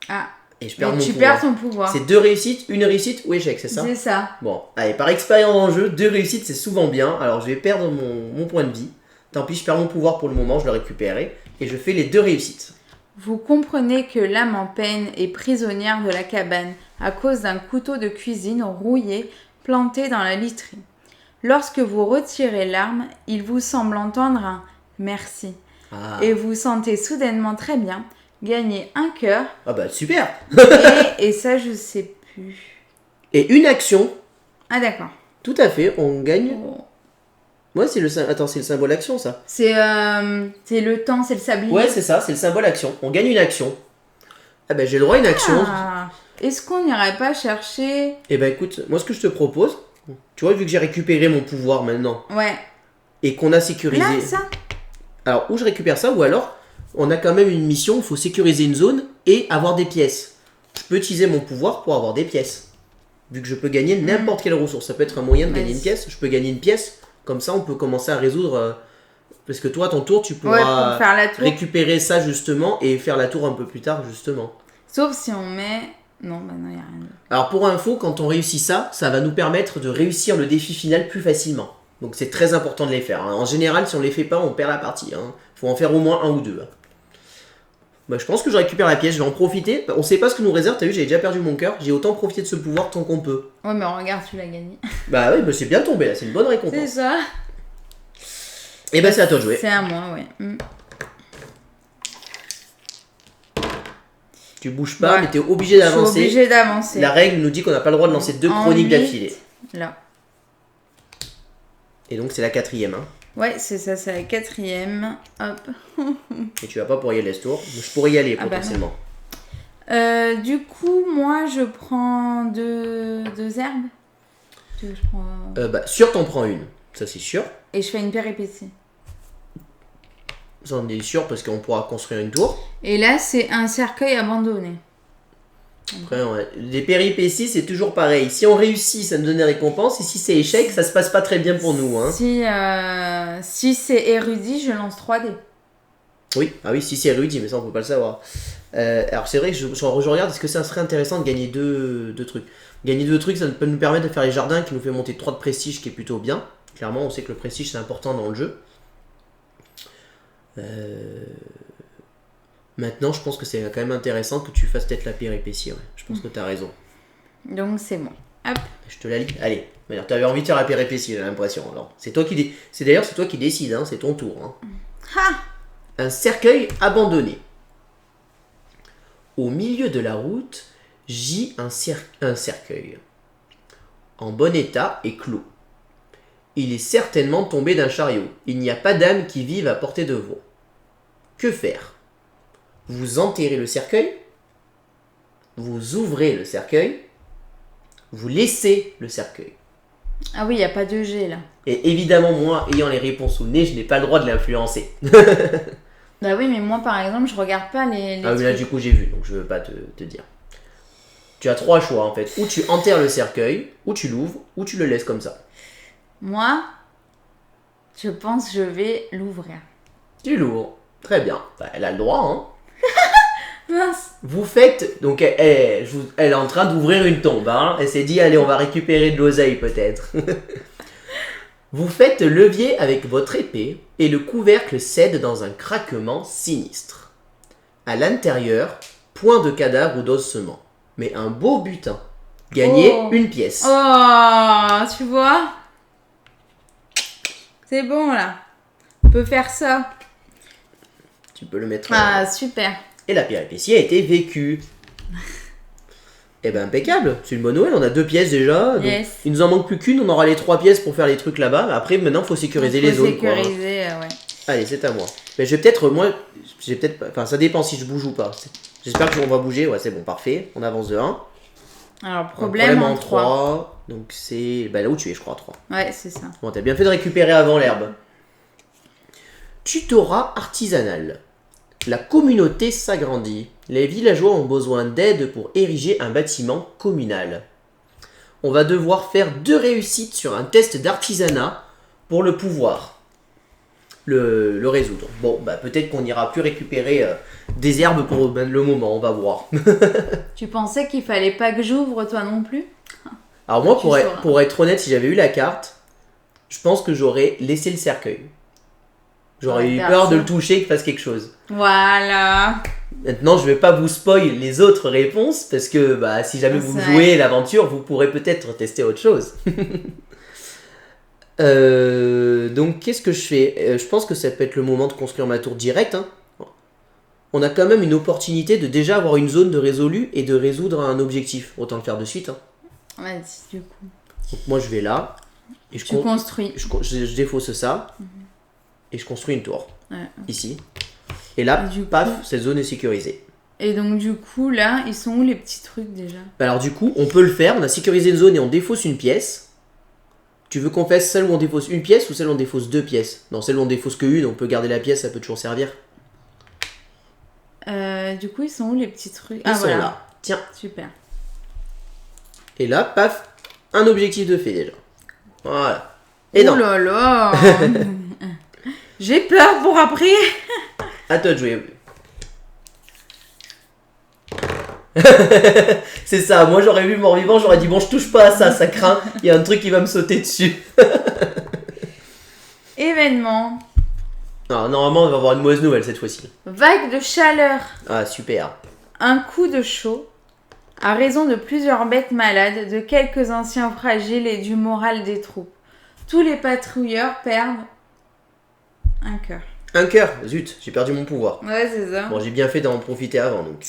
Ah, Et je perds mais mon tu pouvoir. perds ton pouvoir. C'est 2 réussites, 1 réussite ou échec, c'est ça? C'est ça. Bon, allez, par expérience en jeu, 2 réussites c'est souvent bien. Alors je vais perdre mon point de vie. Tant pis, je perds mon pouvoir pour le moment, je le récupérerai. Et je fais les 2 réussites. Vous comprenez que l'âme en peine est prisonnière de la cabane à cause d'un couteau de cuisine rouillé planté dans la literie. Lorsque vous retirez l'arme, il vous semble entendre un « merci » Ah, et vous sentez soudainement très bien gagner un cœur ah bah super. et ça je sais plus. Et une action, Ah d'accord. tout à fait, on gagne... Oh. Ouais, c'est le, attends, c'est le symbole action ça. C'est le temps, c'est le sablier. Ouais, c'est ça, c'est le symbole action. On gagne une action. Ah bah j'ai le droit à une action. Ah. Est-ce qu'on n'irait pas chercher... Et bah écoute, moi ce que je te propose, tu vois, vu que j'ai récupéré mon pouvoir maintenant Ouais. et qu'on a sécurisé. Là, ça Alors, ou je récupère ça, ou alors on a quand même une mission, il faut sécuriser une zone et avoir des pièces. Je peux utiliser mon pouvoir pour avoir des pièces. Vu que je peux gagner n'importe quelle ressource, ça peut être un moyen de gagner une pièce. Je peux gagner une pièce, comme ça on peut commencer à résoudre. Parce que toi, à ton tour, tu Ouais, pourras pour faire la tour. récupérer ça justement et faire la tour un peu plus tard justement. Sauf si on met... Non, bah non, il n'y a rien d'autre. Alors pour info, quand on réussit ça, ça va nous permettre de réussir le défi final plus facilement. Donc c'est très important de les faire. Hein. En général, si on les fait pas, on perd la partie. Hein. Faut en faire au moins 1 ou 2. Hein. Bah, je pense que je récupère la pièce, je vais en profiter. On sait pas ce que nous réserve, t'as vu, j'ai déjà perdu mon cœur. J'ai autant profité de ce pouvoir tant qu'on peut. Ouais, mais regarde, tu l'as gagné. Bah oui, bah, c'est bien tombé là, c'est une bonne C'est récompense. ça. Et bah c'est à toi de jouer. C'est à moi, ouais. Tu bouges pas, Ouais. mais t'es obligé Je suis d'avancer. obligée d'avancer. La règle nous dit qu'on n'a pas le droit de lancer 2 En chroniques 8, d'affilée. Là. Et donc c'est la 4ème. Hein. Ouais, c'est ça, c'est la 4ème. Hop. Et tu vas pas pouvoir y aller ce tour. Je pourrais y aller Ah bah potentiellement. Du coup, moi, je prends deux herbes. Tu veux que je prends... Bah sûr t'en prends une, ça c'est sûr. Et je fais une péripétie. Ça on est sûr parce qu'on pourra construire une tour. Et là, c'est un cercueil abandonné. Après, ouais. Les péripéties, c'est toujours pareil. Si on réussit, ça nous donne des récompenses. Et si c'est échec, ça se passe pas très bien pour nous. Hein. Si c'est érudit, je lance 3 dés. Oui, ah oui, si c'est érudit, mais ça on peut pas le savoir. Alors c'est vrai que je regarde, est-ce que ça serait intéressant de gagner deux trucs. Gagner 2 trucs, ça peut nous permettre de faire les jardins qui nous fait monter 3 de prestige, qui est plutôt bien. Clairement, on sait que le prestige c'est important dans le jeu. Maintenant, je pense que c'est quand même intéressant que tu fasses peut-être la péripétie. Ouais. Je pense que tu as raison. Donc c'est bon. Hop. Je te la lis. Allez. Tu avais envie de faire la péripétie, j'ai l'impression. Alors, c'est toi qui d'ailleurs c'est toi qui décides. Hein. C'est ton tour. Hein. Ha! Un cercueil abandonné. Au milieu de la route, gît un cercueil. En bon état et clos. Il est certainement tombé d'un chariot. Il n'y a pas d'âme qui vive à portée de voix. Que faire? vous enterrez le cercueil, vous ouvrez le cercueil, vous laissez le cercueil. Ah oui, il n'y a pas de G là. Et évidemment, moi, ayant les réponses sous le nez, je n'ai pas le droit de l'influencer. Bah oui, mais moi par exemple, je regarde pas les Ah oui, là trucs. du coup j'ai vu, donc je veux pas te dire. Tu as 3 choix en fait. Ou tu enterres le cercueil, ou tu l'ouvres, ou tu le laisses comme ça. Moi, je pense que je vais l'ouvrir. Tu l'ouvres. Très bien. Bah, elle a le droit, hein. Mince. Vous faites... Donc elle est en train d'ouvrir une tombe, hein. Elle s'est dit, allez, on va récupérer de l'oseille peut-être. Vous faites levier avec votre épée et le couvercle cède dans un craquement sinistre. À l'intérieur, point de cadavre ou d'ossement, mais un beau butin. Gagnez une pièce. Oh, tu vois? C'est bon là. On peut faire ça. Tu peux le mettre... Ah, super. Et la péripétie a été vécue. Eh ben impeccable, c'est une bonne Noël, on a 2 pièces déjà. Donc Yes. il nous en manque plus qu'une, on aura les 3 pièces pour faire les trucs là-bas. Après maintenant faut sécuriser les zones. Quoi. Sécuriser, ouais. Allez, c'est à moi. Mais je vais peut-être, enfin ça dépend si je bouge ou pas. J'espère qu'on va bouger, ouais c'est bon, parfait. On avance de 1. Alors, problème en 3. 3. Donc c'est là où tu es, je crois, 3. Ouais, c'est ça. Bon, t'as bien fait de récupérer avant l'herbe. Tutorat artisanal. La communauté s'agrandit. Les villageois ont besoin d'aide pour ériger un bâtiment communal. On va devoir faire 2 réussites sur un test d'artisanat pour le pouvoir le résoudre. Bon, bah peut-être qu'on n'ira plus récupérer des herbes pour le moment, on va voir. Tu pensais qu'il fallait pas que j'ouvre, toi non plus? Alors moi, Tu sauras. pour être honnête, si j'avais eu la carte, je pense que j'aurais laissé le cercueil. J'aurais Ouais, eu faire peur ça. de le toucher qu'il fasse quelque chose. Voilà. Maintenant, je vais pas vous spoil les autres réponses parce que bah, si jamais vous C'est jouez l'aventure, vous pourrez peut-être tester autre chose. Donc, qu'est-ce que je fais? Je pense que ça peut être le moment de construire ma tour directe. Hein. On a quand même une opportunité de déjà avoir une zone de résolu et de résoudre un objectif. Autant le faire de suite. Hein. Vas-y, du coup. Donc, moi, je vais là. Et Tu construis. je défausse ça. Et je construis une tour. Ouais. Ici. Et là, Et du paf, coup- cette zone est sécurisée. Et donc, du coup, là, ils sont où les petits trucs déjà? Alors du coup, on peut le faire, on a sécurisé une zone et on défausse une pièce. Tu veux qu'on fasse celle où on défausse une pièce ou celle où on défausse 2 pièces? Non, celle où on défausse que une, on peut garder la pièce, ça peut toujours servir. Du coup, ils sont où les petits trucs? Ils Ah, sont voilà. là. Tiens. Super. Et là, paf, un objectif de fait déjà. Voilà. Et Oh non, là là. J'ai peur pour après. à toi de jouer. C'est ça, moi j'aurais vu mort-vivant, j'aurais dit bon, je touche pas à ça, ça craint, il y a un truc qui va me sauter dessus. Événement. Non, normalement, on va avoir une mauvaise nouvelle cette fois-ci. Vague de chaleur. Ah, super. Un coup de chaud. À raison de plusieurs bêtes malades, de quelques anciens fragiles et du moral des troupes. Tous les patrouilleurs perdent un cœur. Un cœur, zut, j'ai perdu mon pouvoir. Ouais, c'est ça. Bon, j'ai bien fait d'en profiter avant donc.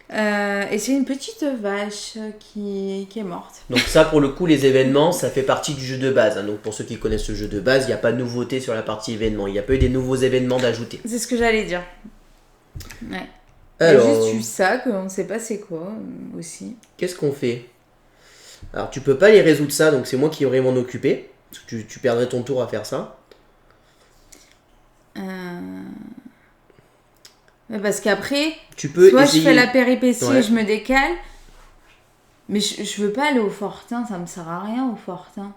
Et c'est une petite vache qui est morte. Donc ça pour le coup les événements ça fait partie du jeu de base. Hein. Donc pour ceux qui connaissent le jeu de base, il n'y a pas de nouveauté sur la partie événements. Il n'y a pas eu des nouveaux événements d'ajouter. C'est ce que j'allais dire. Ouais. Alors, Il y a juste eu ça, qu'on sait pas c'est quoi aussi. qu'est-ce qu'on fait? Alors tu peux pas les résoudre ça, donc c'est moi qui aurais m'en occuper. Parce que tu perdrais ton tour à faire ça. Mais parce qu'après, Tu peux soit essayer... je fais la péripétie Ouais. et je me décale, mais je veux pas aller au fortin, ça me sert à rien au fortin.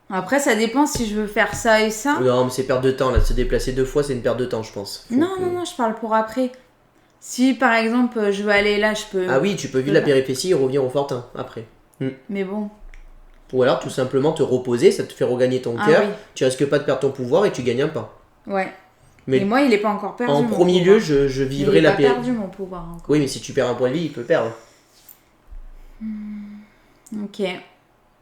Après, ça dépend si je veux faire ça et ça. Non mais c'est perte de temps là, de se déplacer 2 fois c'est une perte de temps je pense. Faut Non, que- non, non, je parle pour après. Si par exemple je veux aller là, je peux. Ah oui, tu peux vivre la péripétie et revenir au fortin après. Mais bon. Ou alors tout simplement te reposer, ça te fait regagner ton Ah cœur. oui. Tu risques pas de perdre ton pouvoir et tu gagnes un pas. Ouais. Mais Et moi, il est pas encore perdu. en mon premier pouvoir. lieu, je Il vivrai est la pas péripétie. perdu mon pouvoir encore. Oui, mais si tu perds un point de vie, il peut perdre. Ok.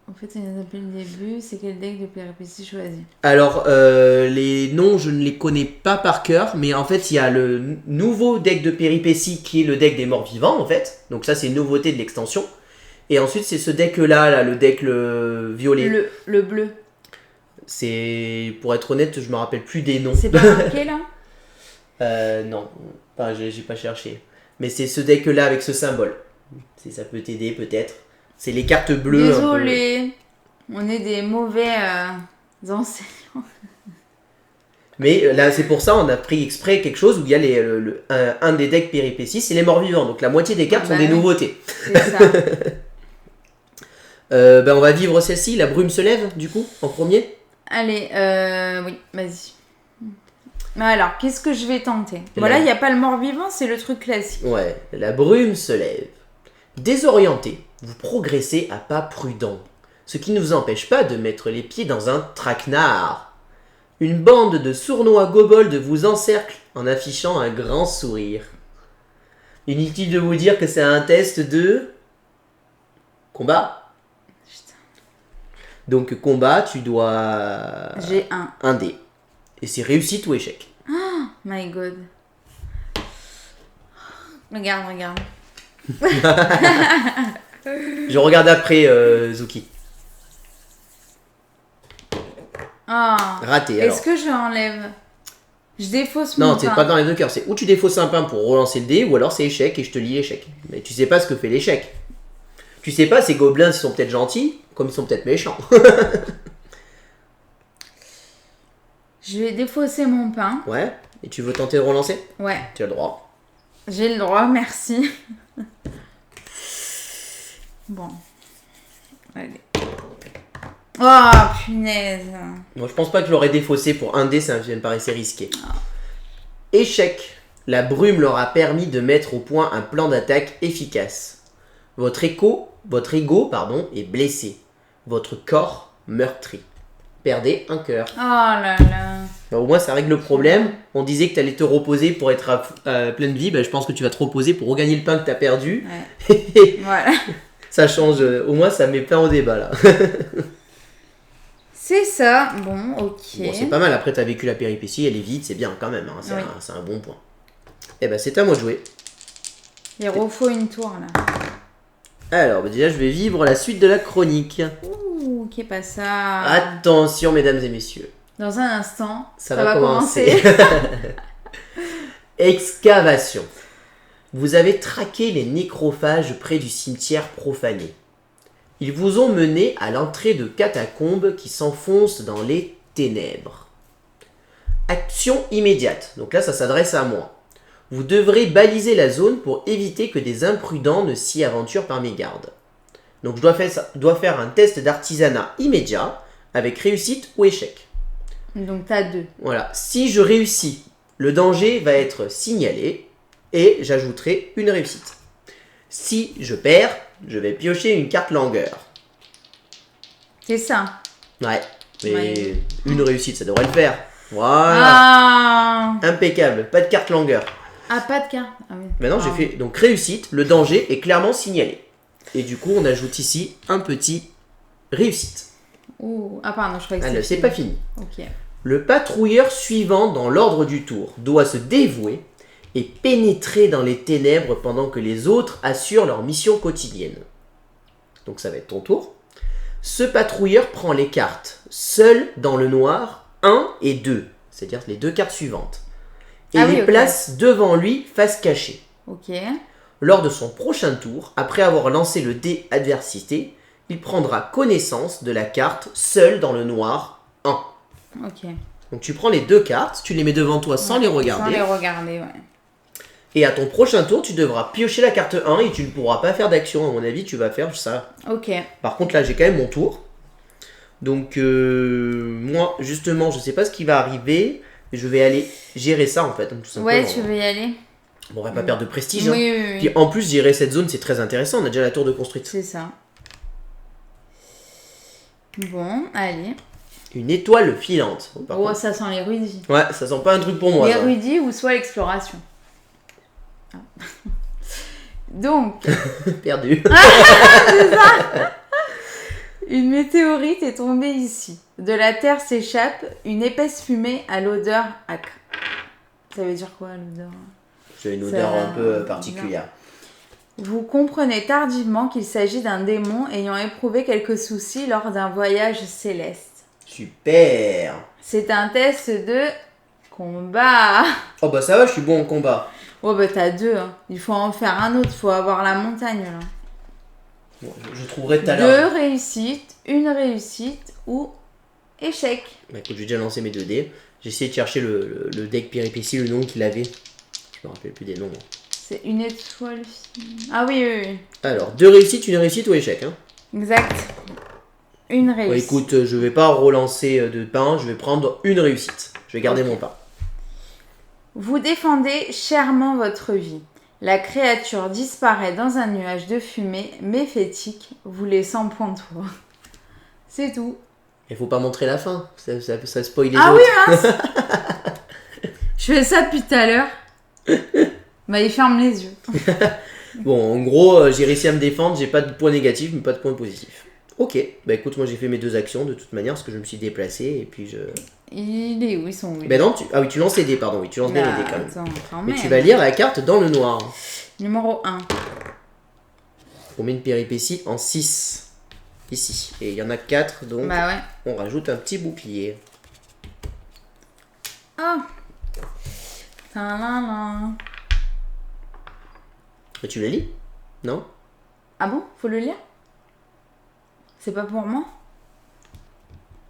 En fait, c'est depuis le début. C'est quel deck de péripétie choisi? Alors, les noms, je ne les connais pas par cœur, mais en fait, il y a le nouveau deck de péripéties qui est le deck des morts vivants, en fait. Donc ça, c'est une nouveauté de l'extension. Et ensuite, c'est ce deck-là, là, le deck violet. Le bleu. C'est, pour être honnête, je me rappelle plus des noms. C'est pas marqué là? Non, enfin, j'ai pas cherché. Mais c'est ce deck-là avec ce symbole. Si ça peut t'aider, peut-être. C'est les cartes bleues. Désolée, on est des mauvais enseignants. Mais là, c'est pour ça on a pris exprès quelque chose où il y a un des decks péripéties, c'est les morts vivants. Donc la moitié des cartes sont des nouveautés. C'est ça. On va vivre celle-ci. La brume se lève, du coup, en premier. Allez, oui, vas-y. Alors, qu'est-ce que je vais tenter? Voilà, il n'y a pas le mort-vivant, c'est le truc classique. Ouais, la brume se lève. Désorienté, vous progressez à pas prudents, ce qui ne vous empêche pas de mettre les pieds dans un traquenard. Une bande de sournois kobolds vous encercle en affichant un grand sourire. Inutile de vous dire que c'est un test de combat. Putain. Donc combat, tu dois... J'ai un dé. Et c'est réussite ou échec. Oh my god. Regarde. Je regarde après, Zuki. Oh. Raté, alors. Est-ce que je enlève? Je défausse mon Non, pain. c'est pas dans les deux cœurs. C'est ou tu défausses un pain pour relancer le dé, ou alors c'est échec et je te lis l'échec. Mais tu sais pas ce que fait l'échec. Tu sais pas, ces gobelins, ils sont peut-être gentils, comme ils sont peut-être méchants. Je vais défausser mon pain. Ouais. Et tu veux tenter de relancer? Ouais. Tu as le droit. J'ai le droit, merci. Bon. Allez. Oh, punaise. Moi, je pense pas que je l'aurais défaussé pour un dé, ça me paraissait risqué. Échec. La brume leur a permis de mettre au point un plan d'attaque efficace. Votre ego, est blessé. Votre corps meurtri. Perdez un cœur. Oh là là. Bah, au moins, ça règle le problème. On disait que tu allais te reposer pour être à pleine vie. Bah, je pense que tu vas te reposer pour regagner le pain que tu as perdu. Ouais. Voilà. Ça change. Au moins, ça met plein au débat là. C'est ça. Bon, ok. Bon, c'est pas mal. Après, tu as vécu la péripétie. Elle est vide. C'est bien quand même. Hein. Oui. C'est un bon point. Eh ben, c'est à moi de jouer. Il refaut une tour là. Alors, bah, déjà, je vais vivre la suite de la chronique. Ouh, qui est pas ça. Attention, mesdames et messieurs. Dans un instant, Ça va commencer. Excavation. Vous avez traqué les nécrophages près du cimetière profané. Ils vous ont mené à l'entrée de catacombes qui s'enfoncent dans les ténèbres. Action immédiate. Donc là, ça s'adresse à moi. Vous devrez baliser la zone pour éviter que des imprudents ne s'y aventurent par mégarde. Donc je dois faire un test d'artisanat immédiat avec réussite ou échec. Donc t'as 2. Voilà. Si je réussis, le danger va être signalé et j'ajouterai une réussite. Si je perds, je vais piocher une carte langueur. C'est ça. Ouais. Mais Ouais. une réussite, ça devrait le faire. Voilà. Ah. Impeccable. Pas de carte langueur. Ah, pas de carte. Ah oui. Maintenant, j'ai fait donc réussite. Le danger est clairement signalé. Et du coup, on ajoute ici un petit réussite. Ouh. Ah pardon, je croyais que Ah, c'était c'est pas fini. Ok. Le patrouilleur suivant dans l'ordre du tour doit se dévouer et pénétrer dans les ténèbres pendant que les autres assurent leur mission quotidienne. Donc ça va être ton tour. Ce patrouilleur prend les cartes seul dans le noir 1 et 2, c'est-à-dire les deux cartes suivantes, et les place devant lui face cachée. Ok. Lors de son prochain tour, après avoir lancé le dé adversité, il prendra connaissance de la carte seul dans le noir 1. Ok. Donc tu prends les deux cartes, tu les mets devant toi sans les regarder. Sans les regarder, ouais. Et à ton prochain tour, tu devras piocher la carte 1 et tu ne pourras pas faire d'action. À mon avis, tu vas faire ça. Ok. Par contre, là, j'ai quand même mon tour. Donc, moi, justement, je sais pas ce qui va arriver. Mais je vais aller gérer ça, en fait, tout simplement. Ouais, tu veux y aller? Bon, on va pas perdre de prestige. Oui, hein. oui, oui. Puis en plus, gérer cette zone, c'est très intéressant. On a déjà la tour de construite. C'est ça. Bon, allez. Une étoile filante. Bon, par Oh, contre- ça sent l'érudit. Ouais, ça sent pas un truc pour moi. ça. L'érudit ou soit l'exploration. Ah. Donc, Perdu. une météorite est tombée ici. De la Terre s'échappe une épaisse fumée à l'odeur âcre. Ça veut dire quoi, l'odeur? J'ai une Ça- odeur un peu particulière. Vous comprenez tardivement qu'il s'agit d'un démon ayant éprouvé quelques soucis lors d'un voyage céleste. Super. C'est un test de Combat. Oh bah ça va, je suis bon en combat. Oh bah t'as 2, hein. Il faut en faire un autre, faut avoir la montagne là. Bon, je trouverai tout à l'heure. 2 réussites, 1 réussite ou échec. Bah écoute, j'ai déjà lancé mes 2 dés. J'ai essayé de chercher le deck péripétie, le nom qu'il avait. Je me rappelle plus des noms. C'est une étoile. Ah oui, oui, oui. Alors, 2 réussites, 1 réussite ou échec, hein. Exact. 1 réussite. Bon, écoute, je vais pas relancer de pain, je vais prendre 1 réussite. Je vais garder mon pain. Vous défendez chèrement votre vie. La créature disparaît dans un nuage de fumée méphétique, vous laissant pantois. C'est tout. Il faut pas montrer la fin, ça spoil les Ah autres. oui, mince. Je fais ça depuis tout à l'heure. Bah, il ferme les yeux. Bon, en gros, j'ai réussi à me défendre, j'ai pas de points négatifs, mais pas de points positifs. Ok, bah écoute, moi j'ai fait mes 2 actions de toute manière, parce que je me suis déplacé, et puis je... Il est où? Ils sont où? Ben non, ah oui, tu lances les dés, pardon, oui, tu lances bien les dés quand même. Attends, quand Mais même. tu vas lire la carte dans le noir. Numéro 1. On met une péripétie en 6. Ici. Et il y en a 4, donc Bah ouais. on rajoute un petit bouclier. Oh. Ta-la-la. Et tu la lis? Non? Ah bon? Faut le lire? C'est pas pour moi?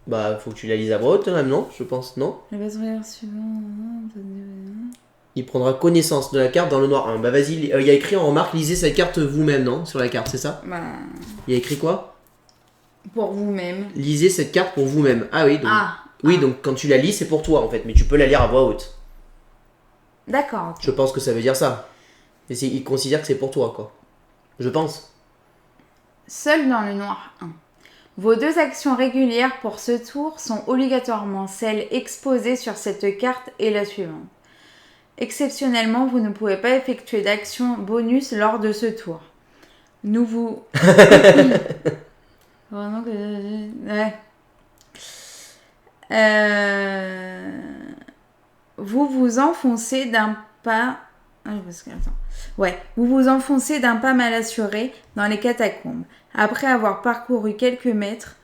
Bah, faut que tu la lises à voix haute, même, non? Je pense, non? Le base suivant. Il prendra connaissance de la carte dans le noir 1. Bah vas-y, il y a écrit en remarque, lisez cette carte vous-même, non? Sur la carte, c'est ça? Bah. Il y a écrit quoi? Pour vous-même. Lisez cette carte pour vous-même. Ah oui, donc... Ah. Oui, donc quand tu la lis, c'est pour toi, en fait. Mais tu peux la lire à voix haute. D'accord. Ok. Je pense que ça veut dire ça. Et il considère que c'est pour toi, quoi. Je pense. Seul dans le noir 1. Vos 2 actions régulières pour ce tour sont obligatoirement celles exposées sur cette carte et la suivante. Exceptionnellement, vous ne pouvez pas effectuer d'action bonus lors de ce tour. Nous vous... Vraiment que... Ouais. Vous vous enfoncez d'un pas... Ah, parce que... Attends. Ouais. Vous vous enfoncez d'un pas mal assuré dans les catacombes. Après avoir parcouru quelques mètres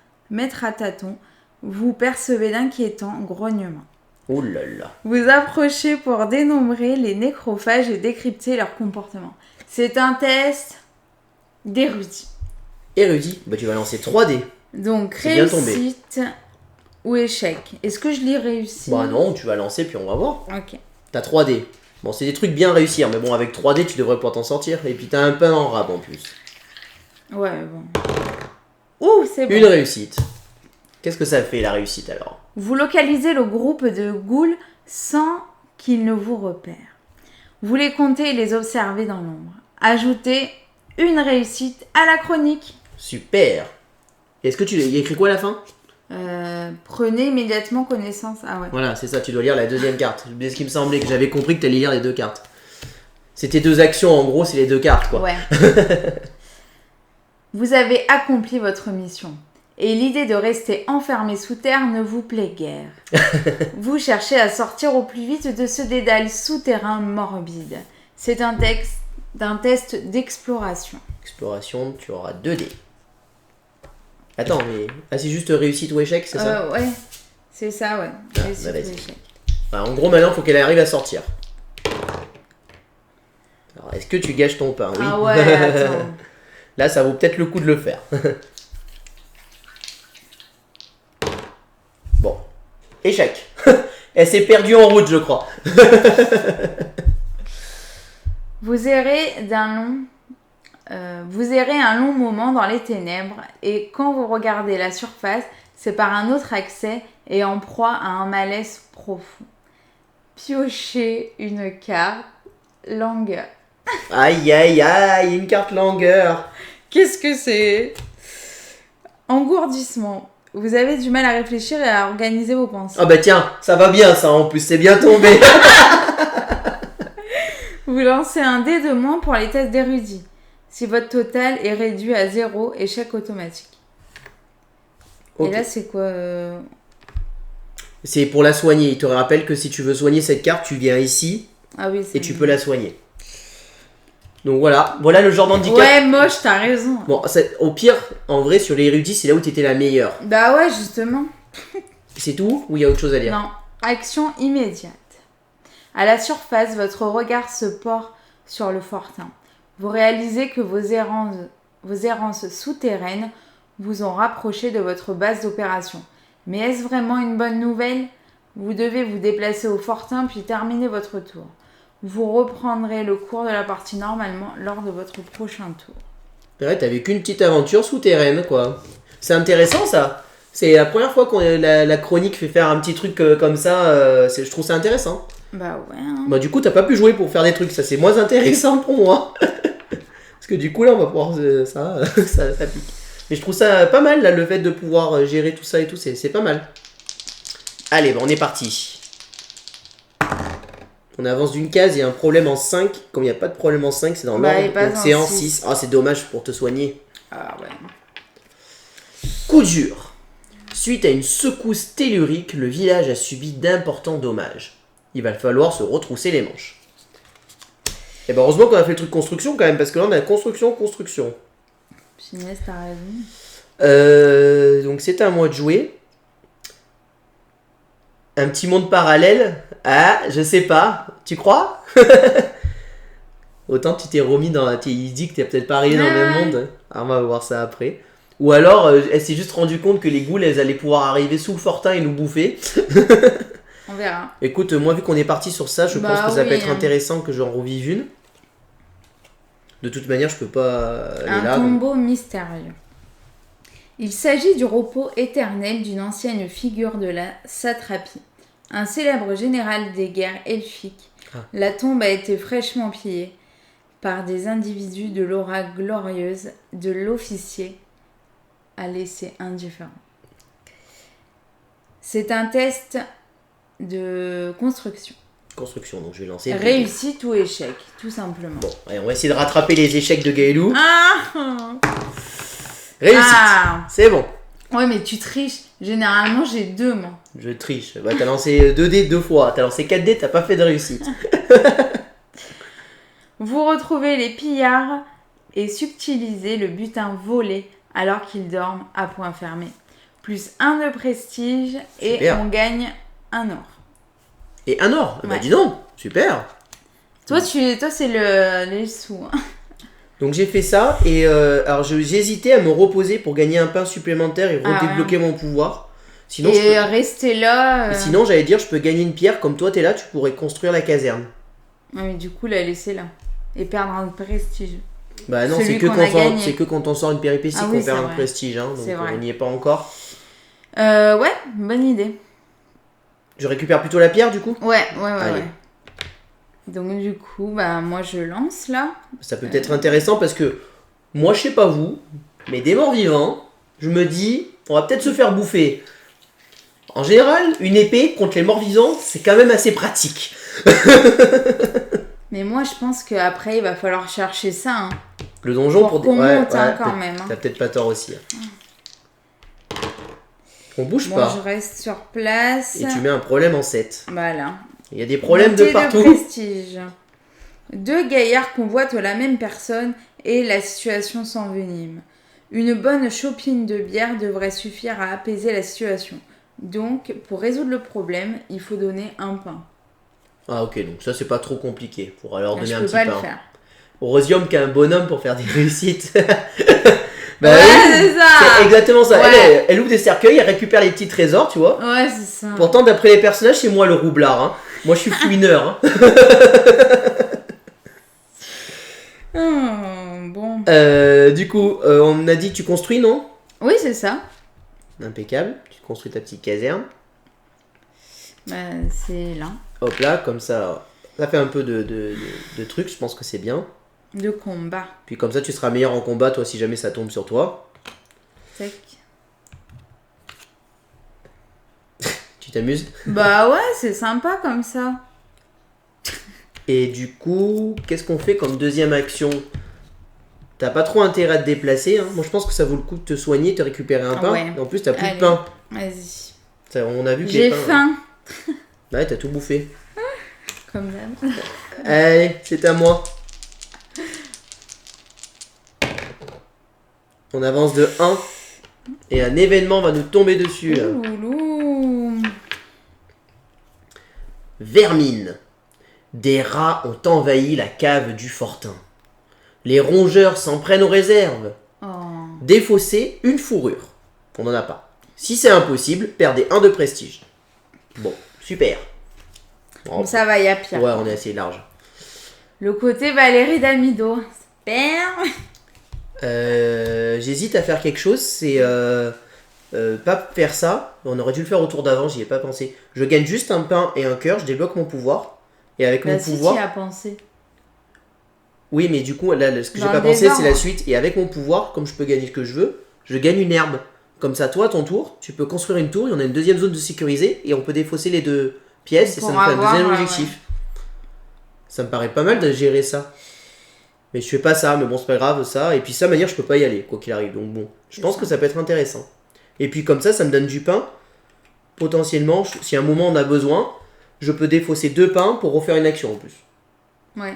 à tâtons, vous percevez d'inquiétants grognements. Oh là là. Vous approchez pour dénombrer les nécrophages et décrypter leur comportement. C'est un test d'érudit. Érudit, bah tu vas lancer 3 dés. Donc, C'est bien tombé. réussite ou échec. Est-ce que je lis réussite? Bah non, tu vas lancer puis on va voir. Ok. T'as 3 dés. Bon, c'est des trucs bien réussir, mais bon, avec 3 dés, tu devrais pouvoir t'en sortir. Et puis t'as un pain en rab en plus. Ouais, bon. Ouh, c'est bon. Une réussite. Qu'est-ce que ça fait la réussite alors? Vous localisez le groupe de ghouls sans qu'ils ne vous repèrent. Vous les comptez et les observez dans l'ombre. Ajoutez une réussite à la chronique. Super. Est-ce que il y a écrit quoi à la fin? Prenez immédiatement connaissance. Ah ouais. Voilà, c'est ça, tu dois lire la deuxième carte. C'est ce qui me semblait, que j'avais compris que tu allais lire les 2 cartes. C'était 2 actions, en gros, c'est les 2 cartes, quoi. Ouais. Vous avez accompli votre mission. Et l'idée de rester enfermé sous terre ne vous plaît guère. Vous cherchez à sortir au plus vite de ce dédale souterrain morbide. C'est un test d'exploration. Exploration, tu auras 2 dés. Attends, mais... Ah, c'est juste réussite ou échec, c'est ça? Ouais, c'est ça, ouais. Ah, Réussite bah, ou vas-y. échec. Enfin, en gros, maintenant, il faut qu'elle arrive à sortir. Alors, est-ce que tu gâches ton pain? Oui. Ah ouais, attends. Là, ça vaut peut-être le coup de le faire. Bon. Échec. Elle s'est perdue en route, je crois. Vous errez un long moment dans les ténèbres et quand vous regardez la surface, c'est par un autre accès et en proie à un malaise profond. Piochez une carte longueur. Aïe, aïe, aïe, une carte longueur. Qu'est-ce que c'est? Engourdissement. Vous avez du mal à réfléchir et à organiser vos pensées. Ah bah tiens, ça va bien ça en plus, c'est bien tombé. Vous lancez un dé de moins pour les tests d'érudit. Si votre total est réduit à 0, échec automatique. Ok. Et là, c'est quoi C'est pour la soigner. Il te rappelle que si tu veux soigner cette carte, tu viens ici Ah oui, c'est et tu peux la soigner. Donc voilà le genre d'handicap. Ouais, moche, t'as raison. Bon, au pire, en vrai, sur les érudits, c'est là où t'étais la meilleure. Bah ouais, justement. C'est tout ou il y a autre chose à dire? Non, action immédiate. À la surface, votre regard se porte sur le fortin. Vous réalisez que vos errances souterraines vous ont rapproché de votre base d'opération. Mais est-ce vraiment une bonne nouvelle ? Vous devez vous déplacer au fortin puis terminer votre tour. Vous reprendrez le cours de la partie normalement lors de votre prochain tour. Ouais, t'as vécu une petite aventure souterraine, quoi. C'est intéressant, ça. C'est la première fois qu'on la chronique fait faire un petit truc comme ça. Je trouve ça intéressant. Bah ouais. Hein. Bah du coup, t'as pas pu jouer pour faire des trucs. Ça, c'est moins intéressant pour moi. Parce que du coup, là, on va pouvoir... ça pique. Mais je trouve ça pas mal, là, le fait de pouvoir gérer tout ça et tout. C'est pas mal. Allez, bah, on est parti. On avance d'une case, il y a un problème en 5. Comme il n'y a pas de problème en 5, c'est dans l'ordre. Donc c'est en 6. Ah, c'est dommage pour te soigner. Ah ouais. Coup dur. Suite à une secousse tellurique, le village a subi d'importants dommages. Il va falloir se retrousser les manches. Et ben heureusement qu'on a fait le truc construction quand même, parce que là on a construction. Finesse, t'as raison. Donc c'est à moi de jouer. Un petit monde parallèle. Ah, je sais pas. Tu crois? Autant tu t'es remis dans la... Il dit que t'es peut-être pas arrivé dans le même monde. Ah, on va voir ça après. Ou alors, elle s'est juste rendue compte que les ghouls, elles allaient pouvoir arriver sous le fortin et nous bouffer. On verra. Écoute, moi, vu qu'on est parti sur ça, je pense que ça peut être intéressant que j'en revive une. De toute manière, je peux pas aller là. Un tombeau mystérieux. Il s'agit du repos éternel d'une ancienne figure de la satrapie. Un célèbre général des guerres elfiques. La tombe a été fraîchement pillée par des individus de l'aura glorieuse de l'officier à laisser indifférent. C'est un test de construction. Donc je vais lancer. Réussite ou échec, tout simplement. Bon, allez, on va essayer de rattraper les échecs de Gaëlou. Ah Réussite. C'est bon. Ouais, mais tu triches. Généralement, j'ai 2, moi. Je triche. Bah, t'as lancé 2 dés 2 fois. T'as lancé 4 dés, t'as pas fait de réussite. Vous retrouvez les pillards et subtilisez le butin volé alors qu'ils dorment à point fermé. Plus 1 de prestige et super. On gagne 1 or. Et 1 or? Ouais. Bah dis donc, super. Toi, c'est les sous. Donc j'ai fait ça et alors j'ai hésité à me reposer pour gagner un pain supplémentaire et redébloquer mon pouvoir. Sinon, rester là. Sinon j'allais dire je peux gagner une pierre comme toi t'es là, tu pourrais construire la caserne. Ouais, mais du coup la laisser là et perdre un prestige. Bah non, c'est que quand on sort une péripétie qu'on perd un prestige, hein, donc on n'y est pas encore. Ouais, bonne idée. Je récupère plutôt la pierre du coup. Ouais. Donc du coup, bah moi je lance là. Ça peut être intéressant parce que moi je sais pas vous, mais des morts vivants, je me dis, on va peut-être se faire bouffer. En général, une épée contre les morts vivants, c'est quand même assez pratique. Mais moi je pense qu'après il va falloir chercher ça. Hein. Le donjon pour qu'on monte quand même. T'as peut-être pas tort aussi. On bouge pas. Moi je reste sur place. Et tu mets un problème en 7. Voilà. Il y a des problèmes de partout. De prestige. 2 gaillards convoitent la même personne et la situation s'envenime. Une bonne chopine de bière devrait suffire à apaiser la situation. Donc, pour résoudre le problème, il faut donner un pain. Ah ok, donc ça c'est pas trop compliqué. Pour leur donner un petit pain. Le faire. Eurosium qui a un bonhomme pour faire des réussites. Bah ouais, c'est ça. C'est exactement ça. Ouais. Elle ouvre des cercueils, elle récupère les petits trésors, tu vois. Ouais, c'est ça. Pourtant, d'après les personnages, c'est moi le roublard. Hein. Moi, je suis fouineur. Hein. Bon. Du coup, on a dit que tu construis, non? Oui, c'est ça. Impeccable. Tu construis ta petite caserne. Bah, c'est là. Hop là, comme ça. Ça fait un peu de trucs, je pense que c'est bien. De combat. Puis comme ça, tu seras meilleur en combat, toi, si jamais ça tombe sur toi. Tac. Tu t'amuses? Bah ouais, c'est sympa comme ça. Et du coup, qu'est-ce qu'on fait comme deuxième action? T'as pas trop intérêt à te déplacer. Hein. Moi, je pense que ça vaut le coup de te soigner, de récupérer un pain. Ouais. Et en plus, t'as plus de pain. Vas-y. On a vu que j'ai faim. Ouais, t'as tout bouffé. Comme d'hab. Allez, c'est à moi. On avance de 1. Et un événement va nous tomber dessus. Ouloulou. Vermine. Des rats ont envahi la cave du fortin. Les rongeurs s'en prennent aux réserves. Oh. Défausser une fourrure. On n'en a pas. Si c'est impossible, perdez 1 de prestige. Bon, super. Bon, ça va, il y a pire. Ouais, on est assez large. Le côté Valérie Damido. Super. J'hésite à faire quelque chose, c'est pas faire ça. On aurait dû le faire au tour d'avant, j'y ai pas pensé. Je gagne juste un pain et un cœur, je débloque mon pouvoir. Et avec mon pouvoir. Si tu y as pensé. Oui, mais du coup, là, ce que j'ai pas pensé, c'est la suite. Et avec mon pouvoir, comme je peux gagner ce que je veux, je gagne une herbe. Comme ça, toi, ton tour, tu peux construire une tour et on a une deuxième zone de sécurisée et on peut défausser les 2 pièces et ça nous fait un deuxième objectif. Ouais. Ça me paraît pas mal de gérer ça. Mais je fais pas ça, mais bon, c'est pas grave, ça. Et puis ça, de manière, je peux pas y aller, quoi qu'il arrive. Donc bon, je pense que ça peut être intéressant. Et puis comme ça me donne du pain. Potentiellement, si à un moment on a besoin, je peux défausser 2 pains pour refaire une action en plus. Ouais.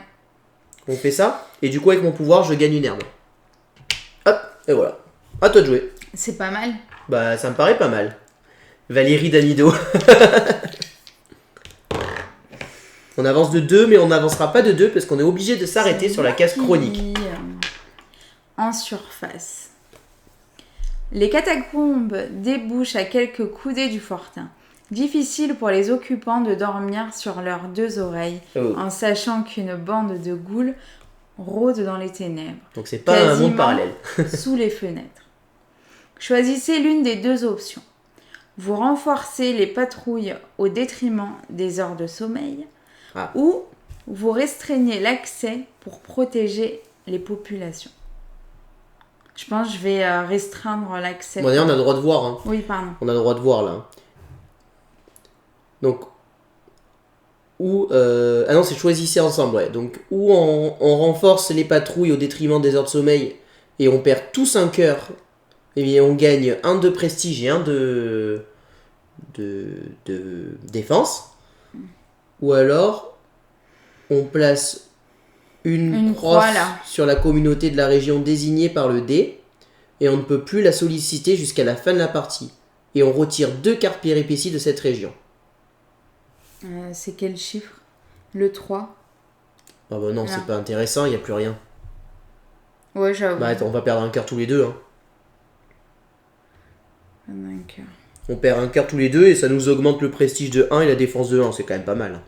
On fait ça, et du coup, avec mon pouvoir, je gagne une herbe. Hop, et voilà. À toi de jouer. C'est pas mal. Bah, ça me paraît pas mal. Valérie Damido. On avance de 2, mais on n'avancera pas de 2 parce qu'on est obligé de s'arrêter sur la case chronique. En surface. Les catacombes débouchent à quelques coudées du fortin. Difficile pour les occupants de dormir sur leurs 2 oreilles, en sachant qu'une bande de ghouls rôde dans les ténèbres. Donc c'est pas un monde parallèle. Sous les fenêtres. Choisissez l'une des 2 options. Vous renforcez les patrouilles au détriment des heures de sommeil, ou vous restreignez l'accès pour protéger les populations. Je pense que je vais restreindre l'accès. Bon, d'ailleurs, on a le droit de voir. Hein. Oui, pardon. On a le droit de voir, là. Donc, ah non, c'est choisissez ensemble, ouais. Donc, ou on renforce les patrouilles au détriment des heures de sommeil et on perd tous un cœur, et bien on gagne 1 de prestige et 1 de défense. Ou alors, on place une croix sur la communauté de la région désignée par le dé et on ne peut plus la solliciter jusqu'à la fin de la partie. Et on retire 2 cartes péripéties de cette région. C'est quel chiffre? Le 3. Ah bah non, là. C'est pas intéressant, il n'y a plus rien. Ouais, j'avoue. Bah on va perdre un cœur tous les 2. Hein. Un cœur. On perd un cœur tous les 2 et ça nous augmente le prestige de 1 et la défense de 1, c'est quand même pas mal.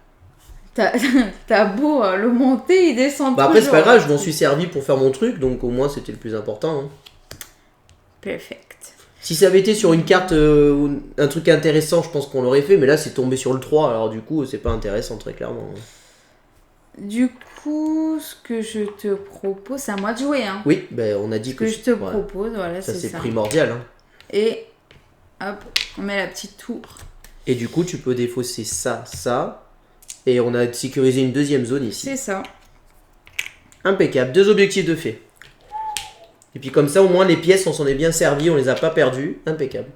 T'as beau le monter, il descend bah après c'est pas grave, je m'en suis servi pour faire mon truc, donc au moins c'était le plus important. Hein. Perfect. Si ça avait été sur une carte, un truc intéressant, je pense qu'on l'aurait fait, mais là c'est tombé sur le 3, alors du coup c'est pas intéressant très clairement. Du coup, ce que je te propose, c'est à moi de jouer. Hein. Oui, ben on a dit ce que je te propose, voilà, c'est ça. C'est primordial. Hein. Et hop, on met la petite tour. Et du coup tu peux défausser ça, et on a sécurisé une deuxième zone ici. C'est ça. Impeccable, 2 objectifs de fait. Et puis comme ça, au moins, les pièces, on s'en est bien servi, on les a pas perdues. Impeccable.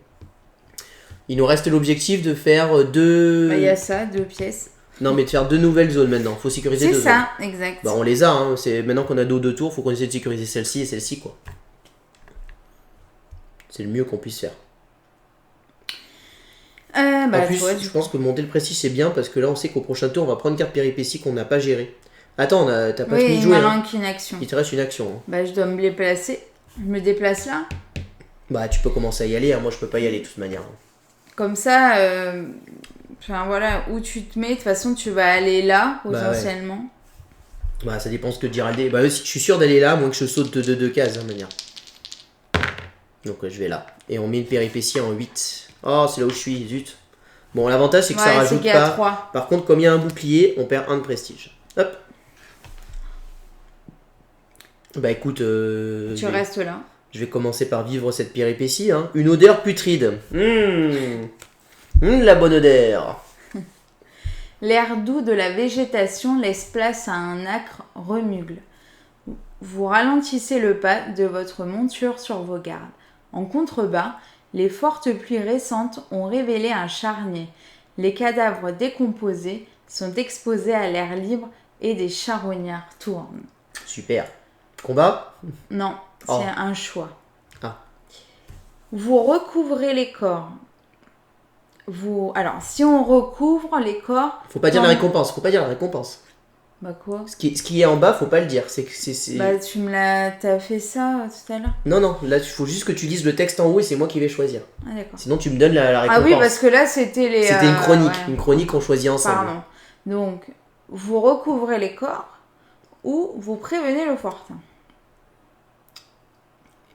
Il nous reste l'objectif de faire 2... Bah, il y a ça, 2 pièces. Non, mais de faire 2 nouvelles zones maintenant. Faut sécuriser 2 zones. C'est ça, exact. Bah, on les a, hein. C'est maintenant qu'on a 2 tours, faut qu'on essaie de sécuriser celle-ci et celle-ci, quoi. C'est le mieux qu'on puisse faire. En plus, je pense que monter le prestige, c'est bien, parce que là, on sait qu'au prochain tour, on va prendre une carte péripétie qu'on n'a pas gérée. Attends, t'as pas fini de jouer. Il me manque une action. Il te reste une action. Hein. Bah, je dois me déplacer. Je me déplace là. Bah, tu peux commencer à y aller. Hein. Moi, je peux pas y aller de toute manière. Comme ça, enfin voilà, où tu te mets. De toute façon, tu vas aller là, potentiellement. Bah, ça dépend ce que dira le dé. Bah, je suis sûr d'aller là, moins que je saute de 2 cases, hein, manière. Donc, je vais là. Et on met une péripétie en 8. Oh, c'est là où je suis, zut. Bon, l'avantage, c'est que ça rajoute pas. 3. Par contre, comme il y a un bouclier, on perd 1 de prestige. Hop. Bah écoute, tu restes là. Je vais commencer par vivre cette péripétie. Hein. Une odeur putride. La bonne odeur. L'air doux de la végétation laisse place à un âcre remugle. Vous ralentissez le pas de votre monture sur vos gardes. En contrebas, les fortes pluies récentes ont révélé un charnier. Les cadavres décomposés sont exposés à l'air libre et des charognards tournent. Super. Combat? Non, c'est un choix. Ah. Vous recouvrez les corps. Alors, si on recouvre les corps... Faut pas dire la récompense. Bah quoi? Ce qui est en bas, faut pas le dire. C'est... Bah t'as fait ça tout à l'heure. Non, là, il faut juste que tu lises le texte en haut et c'est moi qui vais choisir. Ah d'accord. Sinon, tu me donnes la récompense. Ah oui, parce que là, c'était les... C'était une chronique. ouais. Une chronique qu'on choisit ensemble. Pardon. Donc, vous recouvrez les corps ou vous prévenez le fortin.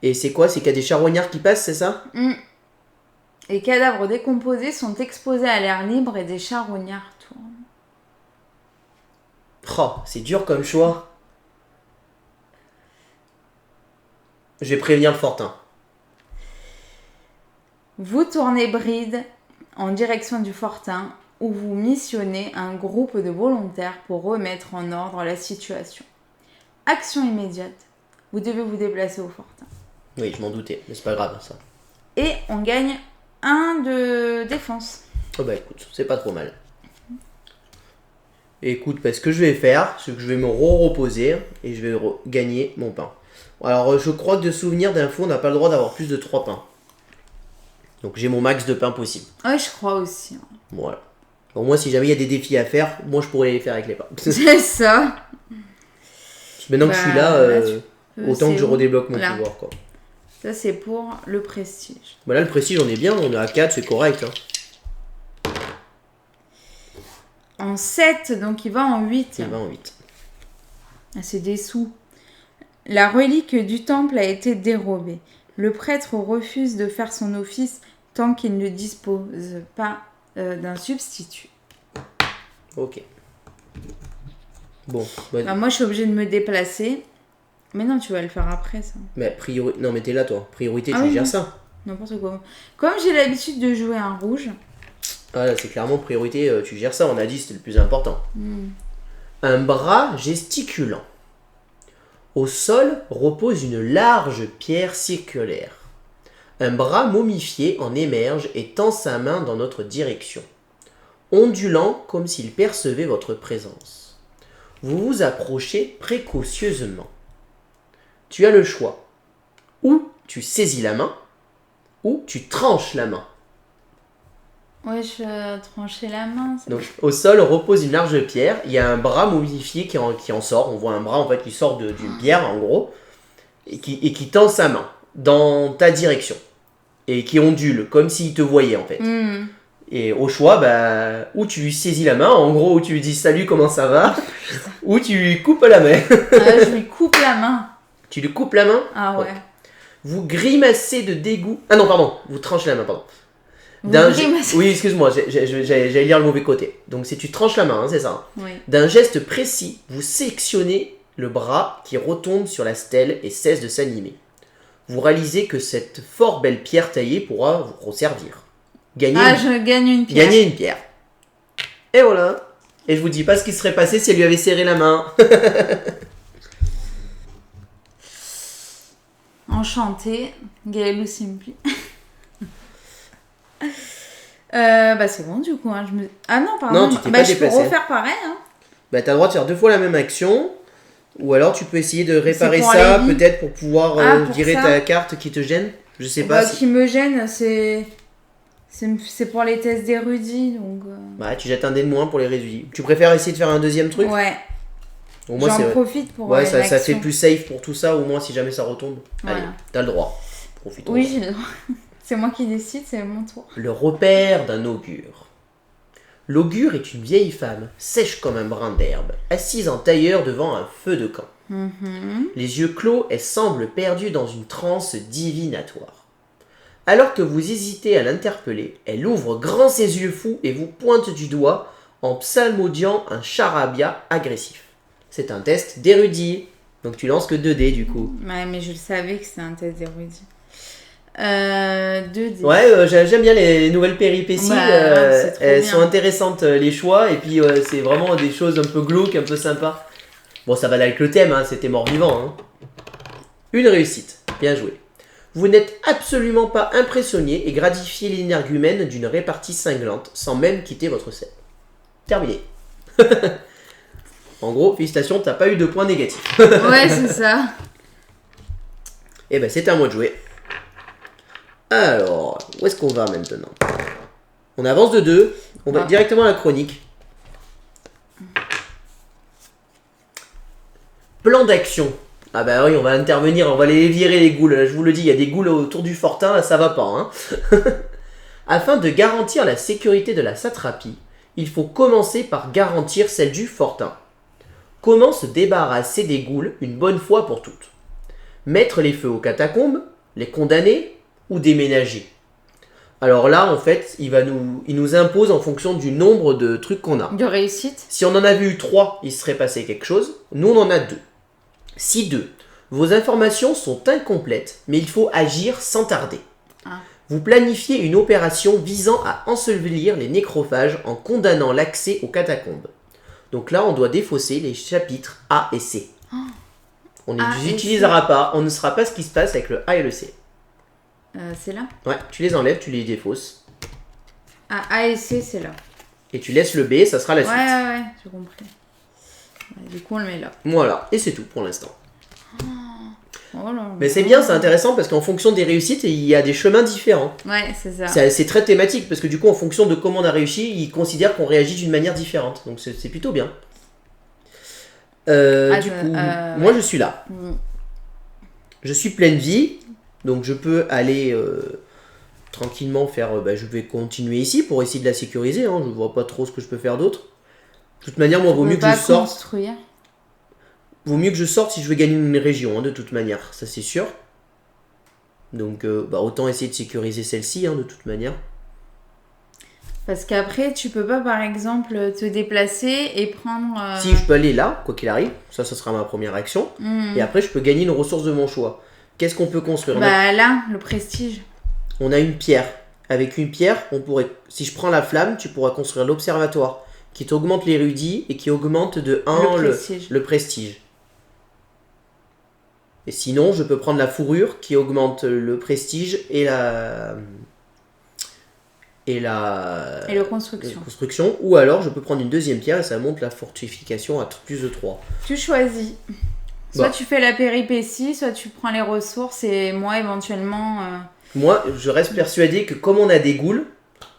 Et c'est quoi? C'est qu'il y a des charognards qui passent, c'est ça? Les cadavres décomposés sont exposés à l'air libre et des charognards tournent. Oh, c'est dur comme choix. Je vais prévenir le fortin. Vous tournez bride en direction du fortin où vous missionnez un groupe de volontaires pour remettre en ordre la situation. Action immédiate. Vous devez vous déplacer au fortin. Oui, je m'en doutais, mais c'est pas grave ça. Et on gagne 1 de défense. Oh bah écoute, c'est pas trop mal. Écoute, ce que je vais faire, c'est que je vais me reposer et je vais gagner mon pain. Alors je crois que de souvenir d'info, on n'a pas le droit d'avoir plus de 3 pains. Donc j'ai mon max de pain possible. Ouais, je crois aussi. Voilà. Au moins si jamais il y a des défis à faire, moi je pourrais les faire avec les pains. C'est ça. Maintenant que je suis là, autant que je où redébloque mon là. pouvoir quoi. Ça c'est pour le prestige. Bah là le prestige on est bien, on est à 4, c'est correct. Hein. En 7, donc il va en 8. Il va en 8. Ah, c'est des sous. La relique du temple a été dérobée. Le prêtre refuse de faire son office tant qu'il ne dispose pas d'un substitut. Ok. Bon. Bah, moi, je suis obligée de me déplacer. Mais non, tu vas le faire après, ça. Mais non, mais t'es là, toi. Priorité, Ah tu oui, gères non. ça. N'importe quoi. Comme j'ai l'habitude de jouer un rouge. Ah là, c'est clairement priorité, tu gères ça. On a dit c'était le plus important. Un bras gesticulant. Au sol repose une large pierre circulaire. Un bras momifié en émerge et tend sa main dans notre direction, ondulant comme s'il percevait votre présence. Vous vous approchez précautionneusement. Tu as le choix. Ou tu saisis la main, ou tu tranches la main. Ouais, je tranchais la main. Donc, au sol repose une large pierre. Il y a un bras momifié qui en sort. On voit un bras en fait qui sort d'une pierre en gros et qui tend sa main dans ta direction et qui ondule comme s'il te voyait en fait. Et au choix, ou tu lui saisis la main, en gros, ou tu lui dis salut, comment ça va, ou tu lui coupes la main. Je lui coupe la main. Tu lui coupes la main. Ah ouais. Vous grimacez de dégoût. Ah non, pardon, vous tranchez la main, pardon. Oui, excuse-moi, j'allais lire le mauvais côté. Donc c'est tu tranches la main, hein, c'est ça. Oui. D'un geste précis, vous sectionnez le bras qui retombe sur la stèle et cesse de s'animer. Vous réalisez que cette fort belle pierre taillée pourra vous resservir. Je gagne une pierre. Gagnez une pierre. Et voilà. Et je vous dis pas ce qui serait passé si elle lui avait serré la main. Enchantée, Gaëlou Simpli. C'est bon du coup. Hein. Ah non, pardon. Non, tu t'es pas je déplacé. peux refaire pareil. Hein. T'as le droit de faire 2 fois la même action. Ou alors tu peux essayer de réparer ça, peut-être pour pouvoir virer ta carte qui te gêne. Je sais pas. Qui me gêne, c'est pour les tests d'érudits. Donc... tu jettes un dé de moins pour les érudits. Tu préfères essayer de faire un deuxième truc? Ouais. Au moins, j'en profite pour ouais, ça fait plus safe pour tout ça, au moins si jamais ça retombe. Voilà. Allez, t'as le droit. Profite. Oui, j'ai le droit. C'est moi qui décide, c'est mon tour. Le repère d'un augure. L'augure est une vieille femme, sèche comme un brin d'herbe, assise en tailleur devant un feu de camp. Les yeux clos, elle semble perdue dans une transe divinatoire. Alors que vous hésitez à l'interpeller, elle ouvre grand ses yeux fous et vous pointe du doigt en psalmodiant un charabia agressif. C'est un test d'érudit, donc tu lances que 2 dés du coup. Ouais, mais je le savais que c'était un test d'érudit. 2 dés. Ouais, j'aime bien les nouvelles péripéties, elles bien. sont intéressantes les choix, et puis c'est vraiment des choses un peu glauques, un peu sympas. Bon, ça va avec le thème, hein, c'était mort-vivant. Hein. Une réussite, bien joué. Vous n'êtes absolument pas impressionné et gratifiez l'énergumène d'une répartie cinglante, sans même quitter votre scène. Terminé. En gros, félicitations, t'as pas eu de points négatifs. Ouais, c'est ça. Et c'est à moi de jouer. Alors, où est-ce qu'on va maintenant? On avance de 2, on va directement à la chronique. Plan d'action. Ah bah oui, on va intervenir, on va les virer les ghouls. Là, je vous le dis, il y a des ghouls autour du fortin, là, ça va pas. Hein. Afin de garantir la sécurité de la satrapie, il faut commencer par garantir celle du fortin. Comment se débarrasser des ghouls une bonne fois pour toutes? Mettre les feux aux catacombes, les condamner ou déménager? Alors là, en fait, il nous impose en fonction du nombre de trucs qu'on a. De réussite. Si on en avait eu 3, il serait passé quelque chose. Nous, on en a 2. Si 2, vos informations sont incomplètes, mais il faut agir sans tarder. Vous planifiez une opération visant à ensevelir les nécrophages en condamnant l'accès aux catacombes. Donc là, on doit défausser les chapitres A et C. On ne les utilisera pas, on ne saura pas ce qui se passe avec le A et le C. C'est là? Ouais, tu les enlèves, tu les défausses. A et C, c'est là. Et tu laisses le B, ça sera la suite. Ouais, j'ai compris. Du coup, on le met là. Voilà, et c'est tout pour l'instant. Oh là. Mais c'est bien, c'est intéressant parce qu'en fonction des réussites, il y a des chemins différents. Ouais, c'est ça. C'est très thématique parce que du coup, en fonction de comment on a réussi, ils considèrent qu'on réagit d'une manière différente. Donc c'est plutôt bien. Du coup, moi je suis là. Je suis pleine vie, donc je peux aller tranquillement faire. Je vais continuer ici pour essayer de la sécuriser. Hein. Je vois pas trop ce que je peux faire d'autre. De toute manière, moi, vaut mieux que je sorte. Construire. Vaut mieux que je sorte si je veux gagner une région, hein, de toute manière, ça c'est sûr. Donc autant essayer de sécuriser celle-ci, hein, de toute manière. Parce qu'après, tu peux pas, par exemple, te déplacer et prendre... Si, je peux aller là, quoi qu'il arrive. Ça sera ma première action. Et après, je peux gagner une ressource de mon choix. Qu'est-ce qu'on peut construire? Là, le prestige. On a une pierre. Avec une pierre, on pourrait... Si je prends la flamme, tu pourras construire l'observatoire, qui t'augmente l'érudit et qui augmente de 1 le prestige. Et sinon, je peux prendre la fourrure qui augmente le prestige et la construction. Ou alors, je peux prendre une deuxième pierre et ça monte la fortification à plus de 3. Tu choisis. Soit tu fais la péripétie, soit tu prends les ressources et moi, éventuellement... Moi, je reste persuadé que comme on a des ghouls,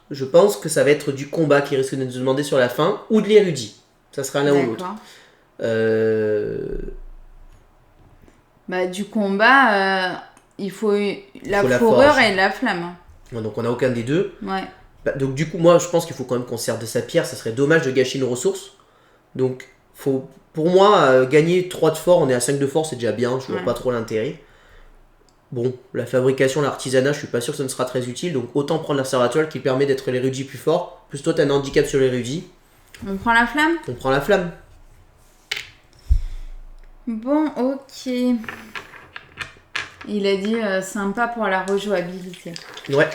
je pense que ça va être du combat qui risque de nous demander sur la fin ou de l'érudit. Ça sera l'un ou l'autre. Du combat, il faut la fourrure et la flamme. Ouais, donc on n'a aucun des deux. Ouais. Donc du coup, moi je pense qu'il faut quand même qu'on serve de sa pierre. Ça serait dommage de gâcher une ressource. Donc pour moi, gagner 3 de fort, on est à 5 de fort, c'est déjà bien. Je vois pas trop l'intérêt. Bon, la fabrication, l'artisanat, je suis pas sûr que ça ne sera très utile. Donc autant prendre l'observatoire qui permet d'être l'érudit plus fort. Plus toi, tu as un handicap sur l'érudit. On prend la flamme? On prend la flamme. Bon, ok. Il a dit sympa pour la rejouabilité. Ouais,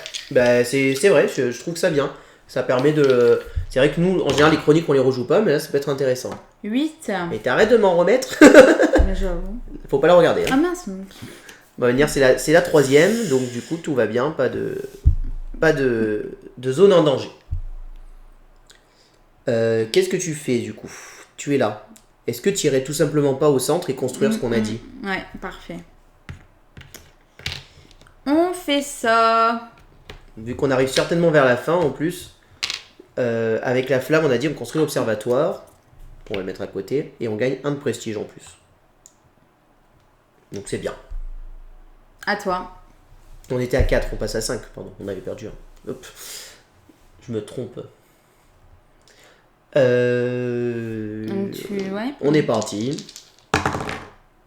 c'est vrai, je trouve que ça bien. Ça permet de... C'est vrai que nous, en général, les chroniques, on les rejoue pas, mais là, ça peut être intéressant. 8. Et t'arrêtes de m'en remettre. J'avoue. Faut pas la regarder. Hein. Ah mince. C'est la 3e, donc du coup, tout va bien, pas de zone en danger. Qu'est-ce que tu fais, du coup? Tu es là. Est-ce que tu irais tout simplement pas au centre et construire ce qu'on a dit? Ouais, parfait. On fait ça. Vu qu'on arrive certainement vers la fin en plus, avec la flamme, on a dit on construit l'observatoire. On va le mettre à côté et on gagne 1 de prestige en plus. Donc c'est bien. À toi. On était à 4, on passe à 5, pardon, on avait perdu 1. Hop, je me trompe. On est parti.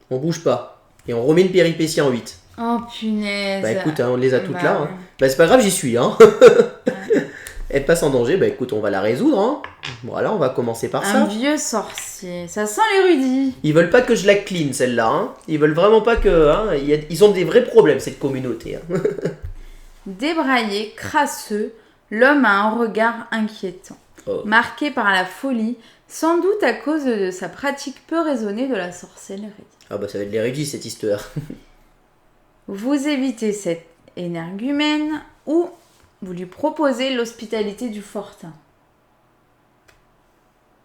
On bouge pas. Et on remet une péripétie en 8. Oh punaise. Écoute, on les a toutes là. Hein. C'est pas grave, j'y suis. Hein. Elle passe en danger. Écoute, on va la résoudre. Hein. Voilà, on va commencer par ça. Un vieux sorcier. Ça sent l'érudit. Ils veulent pas que je la clean, celle-là. Hein. Ils veulent vraiment pas que... Hein, ils ont des vrais problèmes, cette communauté. Hein. Débraillé, crasseux, l'homme a un regard inquiétant. Marqué par la folie, sans doute à cause de sa pratique peu raisonnée de la sorcellerie. Ah ça va être l'érudit, cette histoire. Vous évitez cet énergumène ou vous lui proposez l'hospitalité du fortin.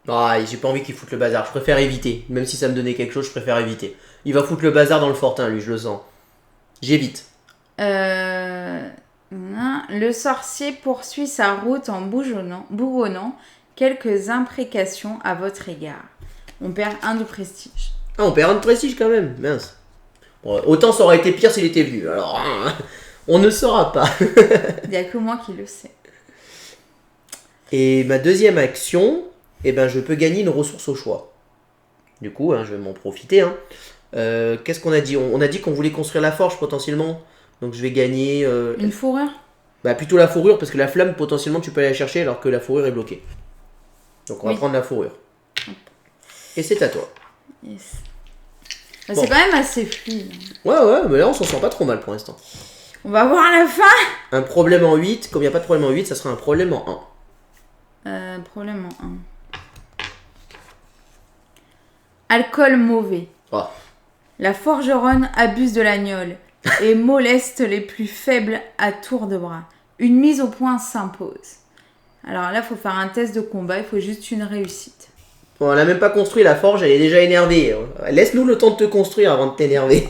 J'ai pas envie qu'il foute le bazar, je préfère éviter. Même si ça me donnait quelque chose, je préfère éviter. Il va foutre le bazar dans le fortin, lui, je le sens. J'évite. Le sorcier poursuit sa route en bougonnant quelques imprécations à votre égard. On perd 1 de prestige. Ah, on perd un de prestige quand même, mince. Bon, autant ça aurait été pire s'il était venu, alors on ne saura pas. Il n'y a que moi qui le sais. Et ma deuxième action, eh ben, je peux gagner une ressource au choix. Du coup, je vais m'en profiter. Qu'est-ce qu'on a dit? On a dit qu'on voulait construire la forge potentiellement. Donc je vais gagner... Une fourrure? Bah plutôt la fourrure, parce que la flamme, potentiellement, tu peux aller la chercher alors que la fourrure est bloquée. Donc on va prendre la fourrure. Et c'est à toi. Yes. Bah, c'est quand même assez fluide. Ouais, mais là on s'en sort pas trop mal pour l'instant. On va voir à la fin. Un problème en 8, comme il n'y a pas de problème en 8, ça sera un problème en 1. Problème en 1. Alcool mauvais. Oh. La forgeronne abuse de l'agnole et moleste les plus faibles à tour de bras. Une mise au point s'impose. Alors là, il faut faire un test de combat, il faut juste une réussite. Bon, on n'a même pas construit la forge, elle est déjà énervée. Laisse-nous le temps de te construire avant de t'énerver.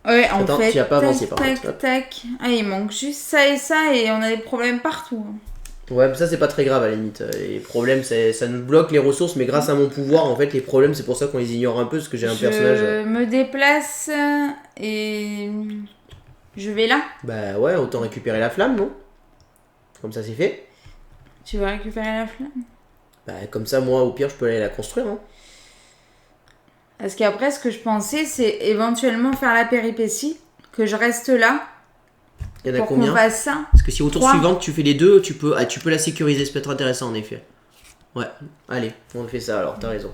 Ouais, en Attends, fait, tu as pas avancé par tac, contre. tac. Ah, il manque juste ça et on a des problèmes partout. Ouais, mais ça c'est pas très grave à la limite. Les problèmes, ça nous bloque les ressources, mais grâce à mon pouvoir, en fait, les problèmes, c'est pour ça qu'on les ignore un peu, parce que j'ai un personnage... Je me déplace et je vais là. Bah ouais, autant récupérer la flamme, non? Comme ça c'est fait. Tu veux récupérer la flamme? Bah comme ça, moi, au pire, je peux aller la construire, hein. Parce qu'après, ce que je pensais, c'est éventuellement faire la péripétie, que je reste là. Il y en a pour combien? qu'on fasse ça. Parce que si au tour 3. suivant tu fais les deux, tu peux la sécuriser, ça peut être intéressant en effet. Ouais, allez, on fait ça alors, t'as raison.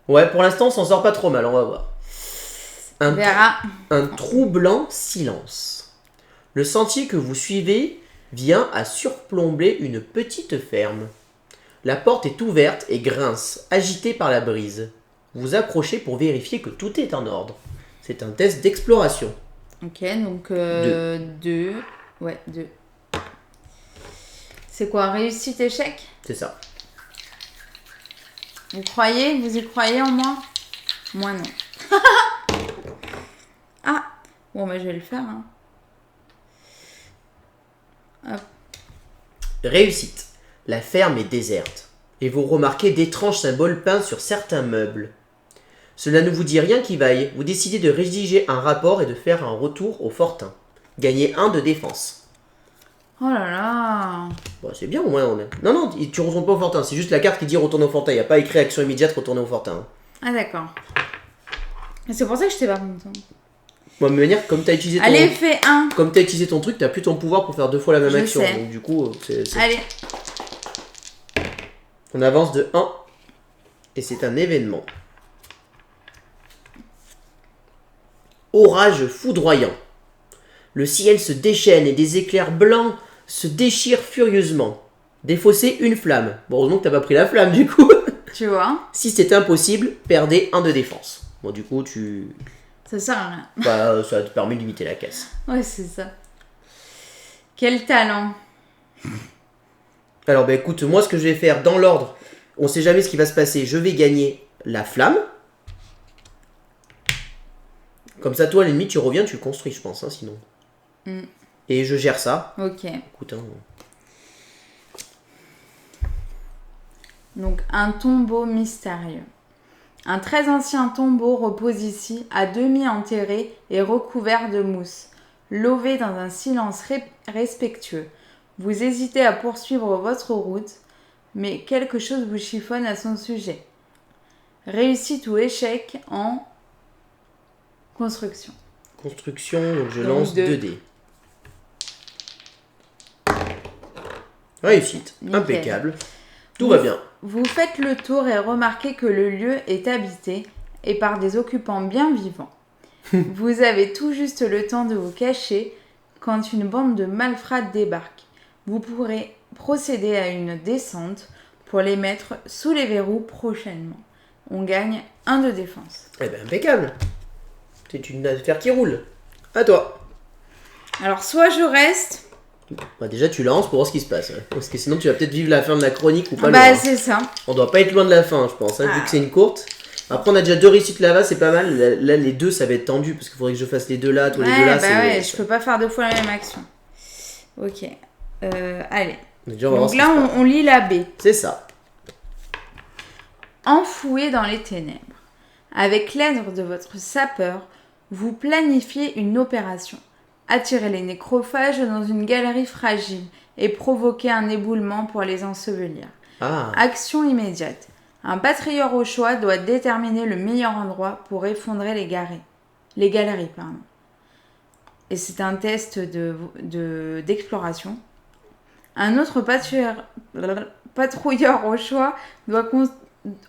Ouais, pour l'instant on s'en sort pas trop mal, on va voir. On verra. Un troublant silence. Le sentier que vous suivez vient à surplomber une petite ferme. La porte est ouverte et grince, agitée par la brise. Vous approchez pour vérifier que tout est en ordre. C'est un test d'exploration. Ok, donc 2. Ouais, 2. C'est quoi, réussite, échec? C'est ça. Vous y croyez en moi? Moi non. Ah, bon bah je vais le faire. Hein. Hop. Réussite. La ferme est déserte. Et vous remarquez d'étranges symboles peints sur certains meubles. Cela ne vous dit rien qui vaille. Vous décidez de rédiger un rapport et de faire un retour au fortin. Gagnez 1 de défense. Oh là là. Bon, c'est bien au moins. Non, tu retournes pas au fortin. C'est juste la carte qui dit retourner au fortin. Il n'y a pas écrit action immédiate retourner au fortin. Ah d'accord. C'est pour ça que je t'ai pas content. Bon, de manière, comme t'as utilisé ton... Allez, fais 1. Comme t'as utilisé ton truc, t'as plus ton pouvoir pour faire 2 fois la même action. Sais. Donc du coup, Allez. On avance de 1. Et c'est un événement. Orage foudroyant. Le ciel se déchaîne et des éclairs blancs se déchirent furieusement. Défaussez une flamme. Bon, heureusement que t'as pas pris la flamme du coup. Tu vois? Si c'est impossible, perdez 1 de défense. Bon, du coup, Ça sert à rien. bah, ça te permet de limiter la casse. Ouais, c'est ça. Quel talent. Alors, bah écoute, moi ce que je vais faire dans l'ordre, on sait jamais ce qui va se passer. Je vais gagner la flamme. Comme ça, toi, à la limite, tu reviens, tu le construis, je pense, hein, sinon. Et je gère ça. Ok. Écoute, hein. Donc, un tombeau mystérieux. Un très ancien tombeau repose ici, à demi enterré et recouvert de mousse, lové dans un silence respectueux. Vous hésitez à poursuivre votre route, mais quelque chose vous chiffonne à son sujet. Réussite ou échec en construction. Construction, donc je Donc lance 2. 2 dés. Réussite, Nickel. impeccable. Tout va bien. Vous faites le tour et remarquez que le lieu est habité et par des occupants bien vivants. Vous avez tout juste le temps de vous cacher quand une bande de malfrats débarque. Vous pourrez procéder à une descente pour les mettre sous les verrous prochainement. On gagne 1 de défense. Eh ben impeccable. C'est une affaire qui roule. À toi. Alors soit je reste... Bah déjà tu lances pour voir ce qui se passe. Hein. Parce que sinon tu vas peut-être vivre la fin de la chronique ou pas. Bah loin. c'est ça. On doit pas être loin de la fin je pense, hein, vu que c'est une courte. Après on a déjà 2 réussites là-bas, c'est pas mal. Là les 2 ça va être tendu parce qu'il faudrait que je fasse les 2 là, toi les 2 là. Bah ouais, je peux pas faire 2 fois la même action. Ok. Allez. Déjà, on va voir Donc ce là qui se passe. on lit la B. C'est ça. enfoué dans les ténèbres. Avec l'aide de votre sapeur, vous planifiez une opération. Attirez les nécrophages dans une galerie fragile et provoquez un éboulement pour les ensevelir. Ah, Action immédiate. Un patrouilleur au choix doit déterminer le meilleur endroit pour effondrer les galeries. Et c'est un test d'exploration. Un autre patrouilleur au choix doit...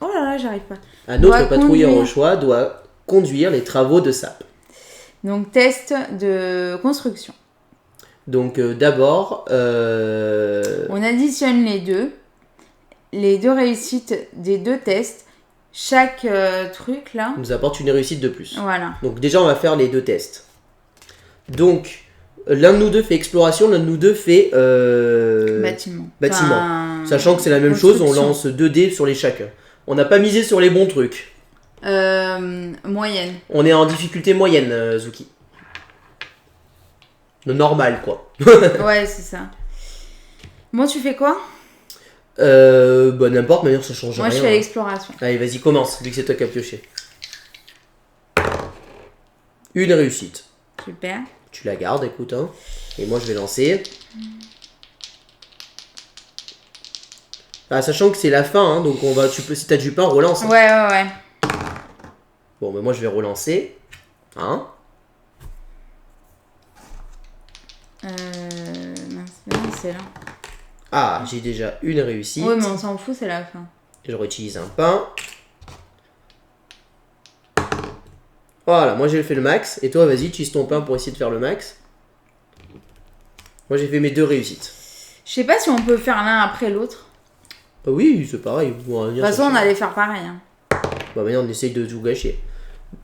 Oh là là, j'arrive pas. un autre Doit patrouilleur conduire. au choix doit conduire les travaux de SAP. Donc, test de construction. Donc d'abord, On additionne les deux réussites des deux tests. Chaque truc là, nous apporte une réussite de plus. voilà. Donc déjà, on va faire les 2 tests. Donc, l'un de nous deux fait exploration, l'un de nous deux fait... Bâtiment. Sachant que c'est la même chose, on construction. lance 2 dés sur les chacun. On n'a pas misé sur les bons trucs. Moyenne. On est en difficulté moyenne, Zuki. Le normal, quoi. Ouais, c'est ça. Bon, tu fais quoi? Bah n'importe, manière ça change Moi, rien. je fais l'exploration. Allez, vas-y, commence, vu que c'est toi qui as pioché. Une réussite. Super. Tu la gardes, écoute, hein. Et moi, je vais lancer. Ah, sachant que c'est la fin, hein, donc si t'as du pain, relance. Hein. Ouais. Bon, mais moi, je vais relancer. Hein. Mince, c'est là. Ah, j'ai déjà une réussite. Ouais, mais on s'en fout, c'est la fin. Je réutilise un pain. Voilà, moi j'ai fait le max. Et toi, vas-y, utilise ton pain pour essayer de faire le max. Moi j'ai fait mes 2 réussites. Je sais pas si on peut faire l'un après l'autre. Bah oui, c'est pareil. Bon, De toute façon, on allait faire pareil. Hein. Bah maintenant, on essaye de tout gâcher.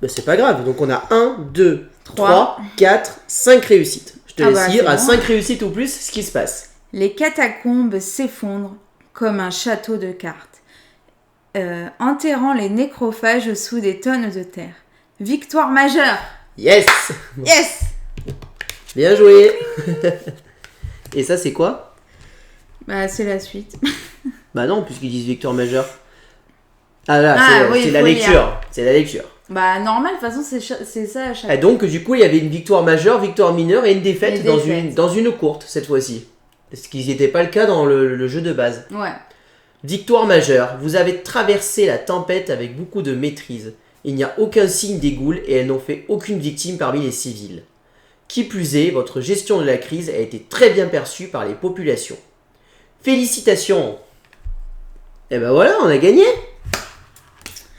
Bah c'est pas grave. Donc on a 1, 2, 3, Trois. 4, 5 réussites. Je te Ah laisse bah, dire c'est à bon. 5 réussites ou plus ce qui se passe. Les catacombes s'effondrent comme un château de cartes, enterrant les nécrophages sous des tonnes de terre. Victoire majeure! Yes. Yes! Bien joué. Et ça, c'est quoi? Bah, c'est la suite. Bah non, puisqu'ils disent victoire majeure. Ah là, Ah, oui, c'est il la faut lecture. lire. C'est la lecture. Bah, normal, de toute façon, c'est ça à chaque Et donc, du coup, il y avait une victoire majeure, victoire mineure et une défaite, Une dans, défaite. dans une courte, cette fois-ci. Ce qui n'était pas le cas dans le jeu de base. Ouais. Victoire majeure, vous avez traversé la tempête avec beaucoup de maîtrise. Il n'y a aucun signe des goules et elles n'ont fait aucune victime parmi les civils. Qui plus est, votre gestion de la crise a été très bien perçue par les populations. Félicitations! Et ben voilà, on a gagné!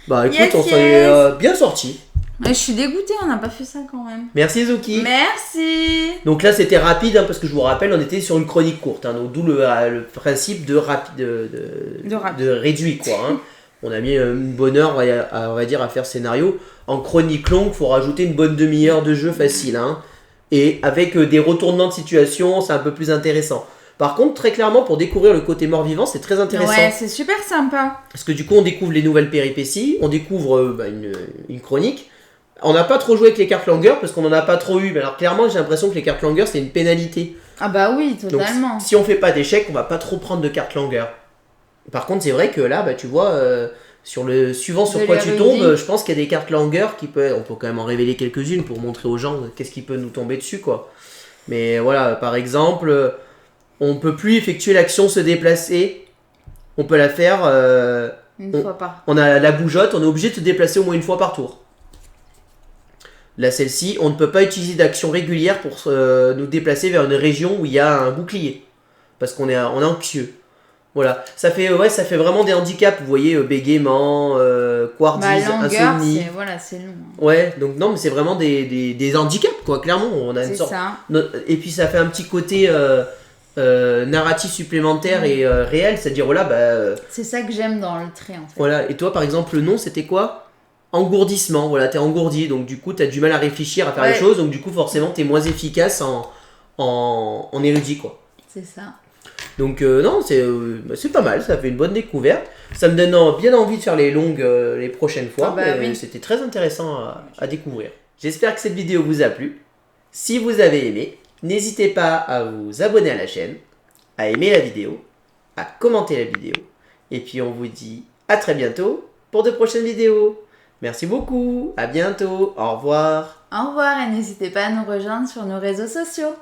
Bah écoute, Yes, on s'en est bien sorti. Ouais, je suis dégoûtée, on n'a pas fait ça quand même. Merci Zuki! Merci! Donc là c'était rapide hein, parce que je vous rappelle on était sur une chronique courte, hein, donc d'où le principe de réduit quoi. Hein. On a mis une bonne heure on va dire à faire scénario. En chronique longue faut rajouter une bonne demi-heure de jeu facile. Hein. Et avec des retournements de situation c'est un peu plus intéressant. Par contre très clairement pour découvrir le côté mort-vivant c'est très intéressant. Ouais, c'est super sympa. Parce que du coup on découvre les nouvelles péripéties, on découvre une chronique. On n'a pas trop joué avec les cartes langueurs parce qu'on n'en a pas trop eu. Mais alors clairement j'ai l'impression que les cartes langueurs c'est une pénalité. Ah bah oui, Donc totalement. si on fait pas d'échecs on va pas trop prendre de cartes langueurs. Par contre c'est vrai que là bah, tu vois sur le suivant sur De quoi tu l'érudit. tombes je pense qu'il y a des cartes langueurs qui peuvent... On peut quand même en révéler quelques-unes pour montrer aux gens qu'est-ce qui peut nous tomber dessus quoi. Mais voilà par exemple on peut plus effectuer l'action se déplacer. On peut la faire... Une fois par. On a la bougeotte, on est obligé de se déplacer au moins une fois par tour. Là, celle-ci, on ne peut pas utiliser d'action régulière pour nous déplacer vers une région où il y a un bouclier. Parce qu'on est anxieux. Voilà. Ça fait vraiment des handicaps. Vous voyez, bégaiement, couardise, Bah, longueur, insomnie. c'est long. Ouais, donc non, mais c'est vraiment des handicaps, quoi. Clairement, on a une C'est sorte... ça. Et puis ça fait un petit côté narratif supplémentaire et réel. C'est-à-dire, voilà, C'est ça que j'aime dans le trait en fait. voilà, et toi par exemple le nom c'était quoi? Engourdissement, voilà, t'es engourdi, donc du coup t'as du mal à réfléchir, à faire les choses, donc du coup forcément t'es moins efficace en érudit quoi. C'est ça. Donc non, c'est pas mal, ça fait une bonne découverte. Ça me donne bien envie de faire les longues les prochaines fois, Ah bah mais oui. c'était très intéressant à découvrir. J'espère que cette vidéo vous a plu. Si vous avez aimé, n'hésitez pas à vous abonner à la chaîne, à aimer la vidéo, à commenter la vidéo. Et puis on vous dit à très bientôt pour de prochaines vidéos. Merci beaucoup, à bientôt, au revoir. Au revoir et n'hésitez pas à nous rejoindre sur nos réseaux sociaux.